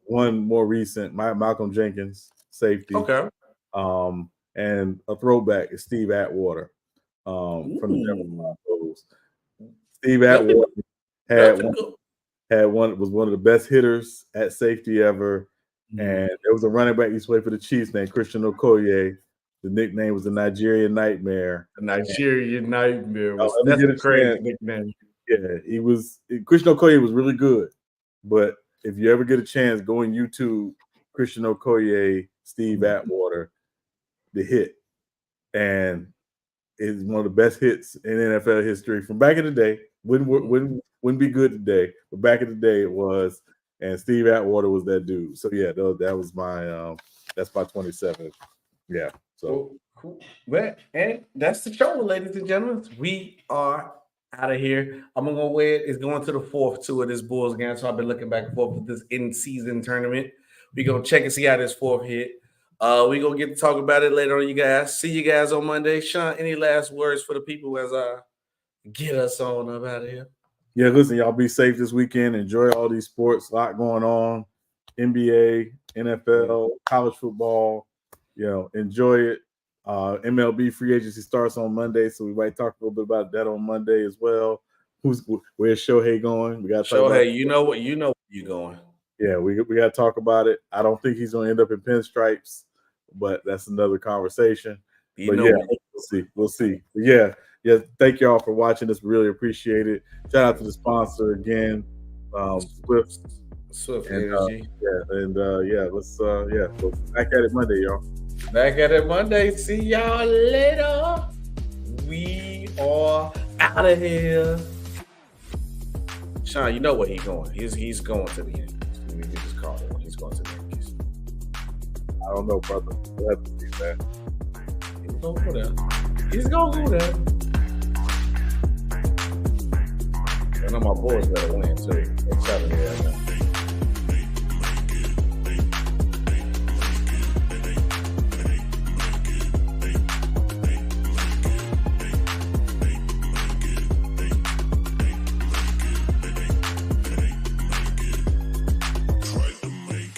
One more recent, Malcolm Jenkins, safety. Okay. And a throwback is Steve Atwater from the Denver Broncos. Steve Atwater was one of the best hitters at safety ever. And there was a running back used to play for the Chiefs named Christian Okoye. The nickname was the Nigerian Nightmare. The Nigerian Nightmare. That's a crazy nickname. Yeah, Christian Okoye was really good. But if you ever get a chance, go on YouTube, Christian Okoye, Steve Atwater, the hit. And it's one of the best hits in NFL history from back in the day. Wouldn't be good today, but back in the day it was. And Steve Atwater was that dude. So yeah, that was my that's my 27. Yeah. So cool. Well, and that's the show, ladies and gentlemen. We are out of here. I'm gonna go with it's going to the fourth two of this Bulls game. So I've been looking back and forth with this in-season tournament. We're gonna check and see how this fourth hit. We're gonna get to talk about it later on, you guys. See you guys on Monday. Sean, any last words for the people as I get us on up out of here? Yeah, listen, y'all be safe this weekend. Enjoy all these sports. A lot going on. NBA, NFL, college football. Enjoy it. MLB free agency starts on Monday, so we might talk a little bit about that on Monday as well. Where's Shohei going? We got Shohei. You know where you're going. Yeah, we got to talk about it. I don't think he's going to end up in pinstripes, but that's another conversation. We'll see. But yeah. Thank y'all for watching this. Really appreciate it. Shout out to the sponsor again, Swift And energy. let's so back at it Monday, y'all. Back at it Monday. See y'all later. We are out of here. Sean, you know where he's going. He's going to the Yankees. We can just call it. He's going to the Yankees. I don't know, brother. We'll have to see that. He's going to go there. He's going to go there. I know my boys better win, too. I'm telling you right now.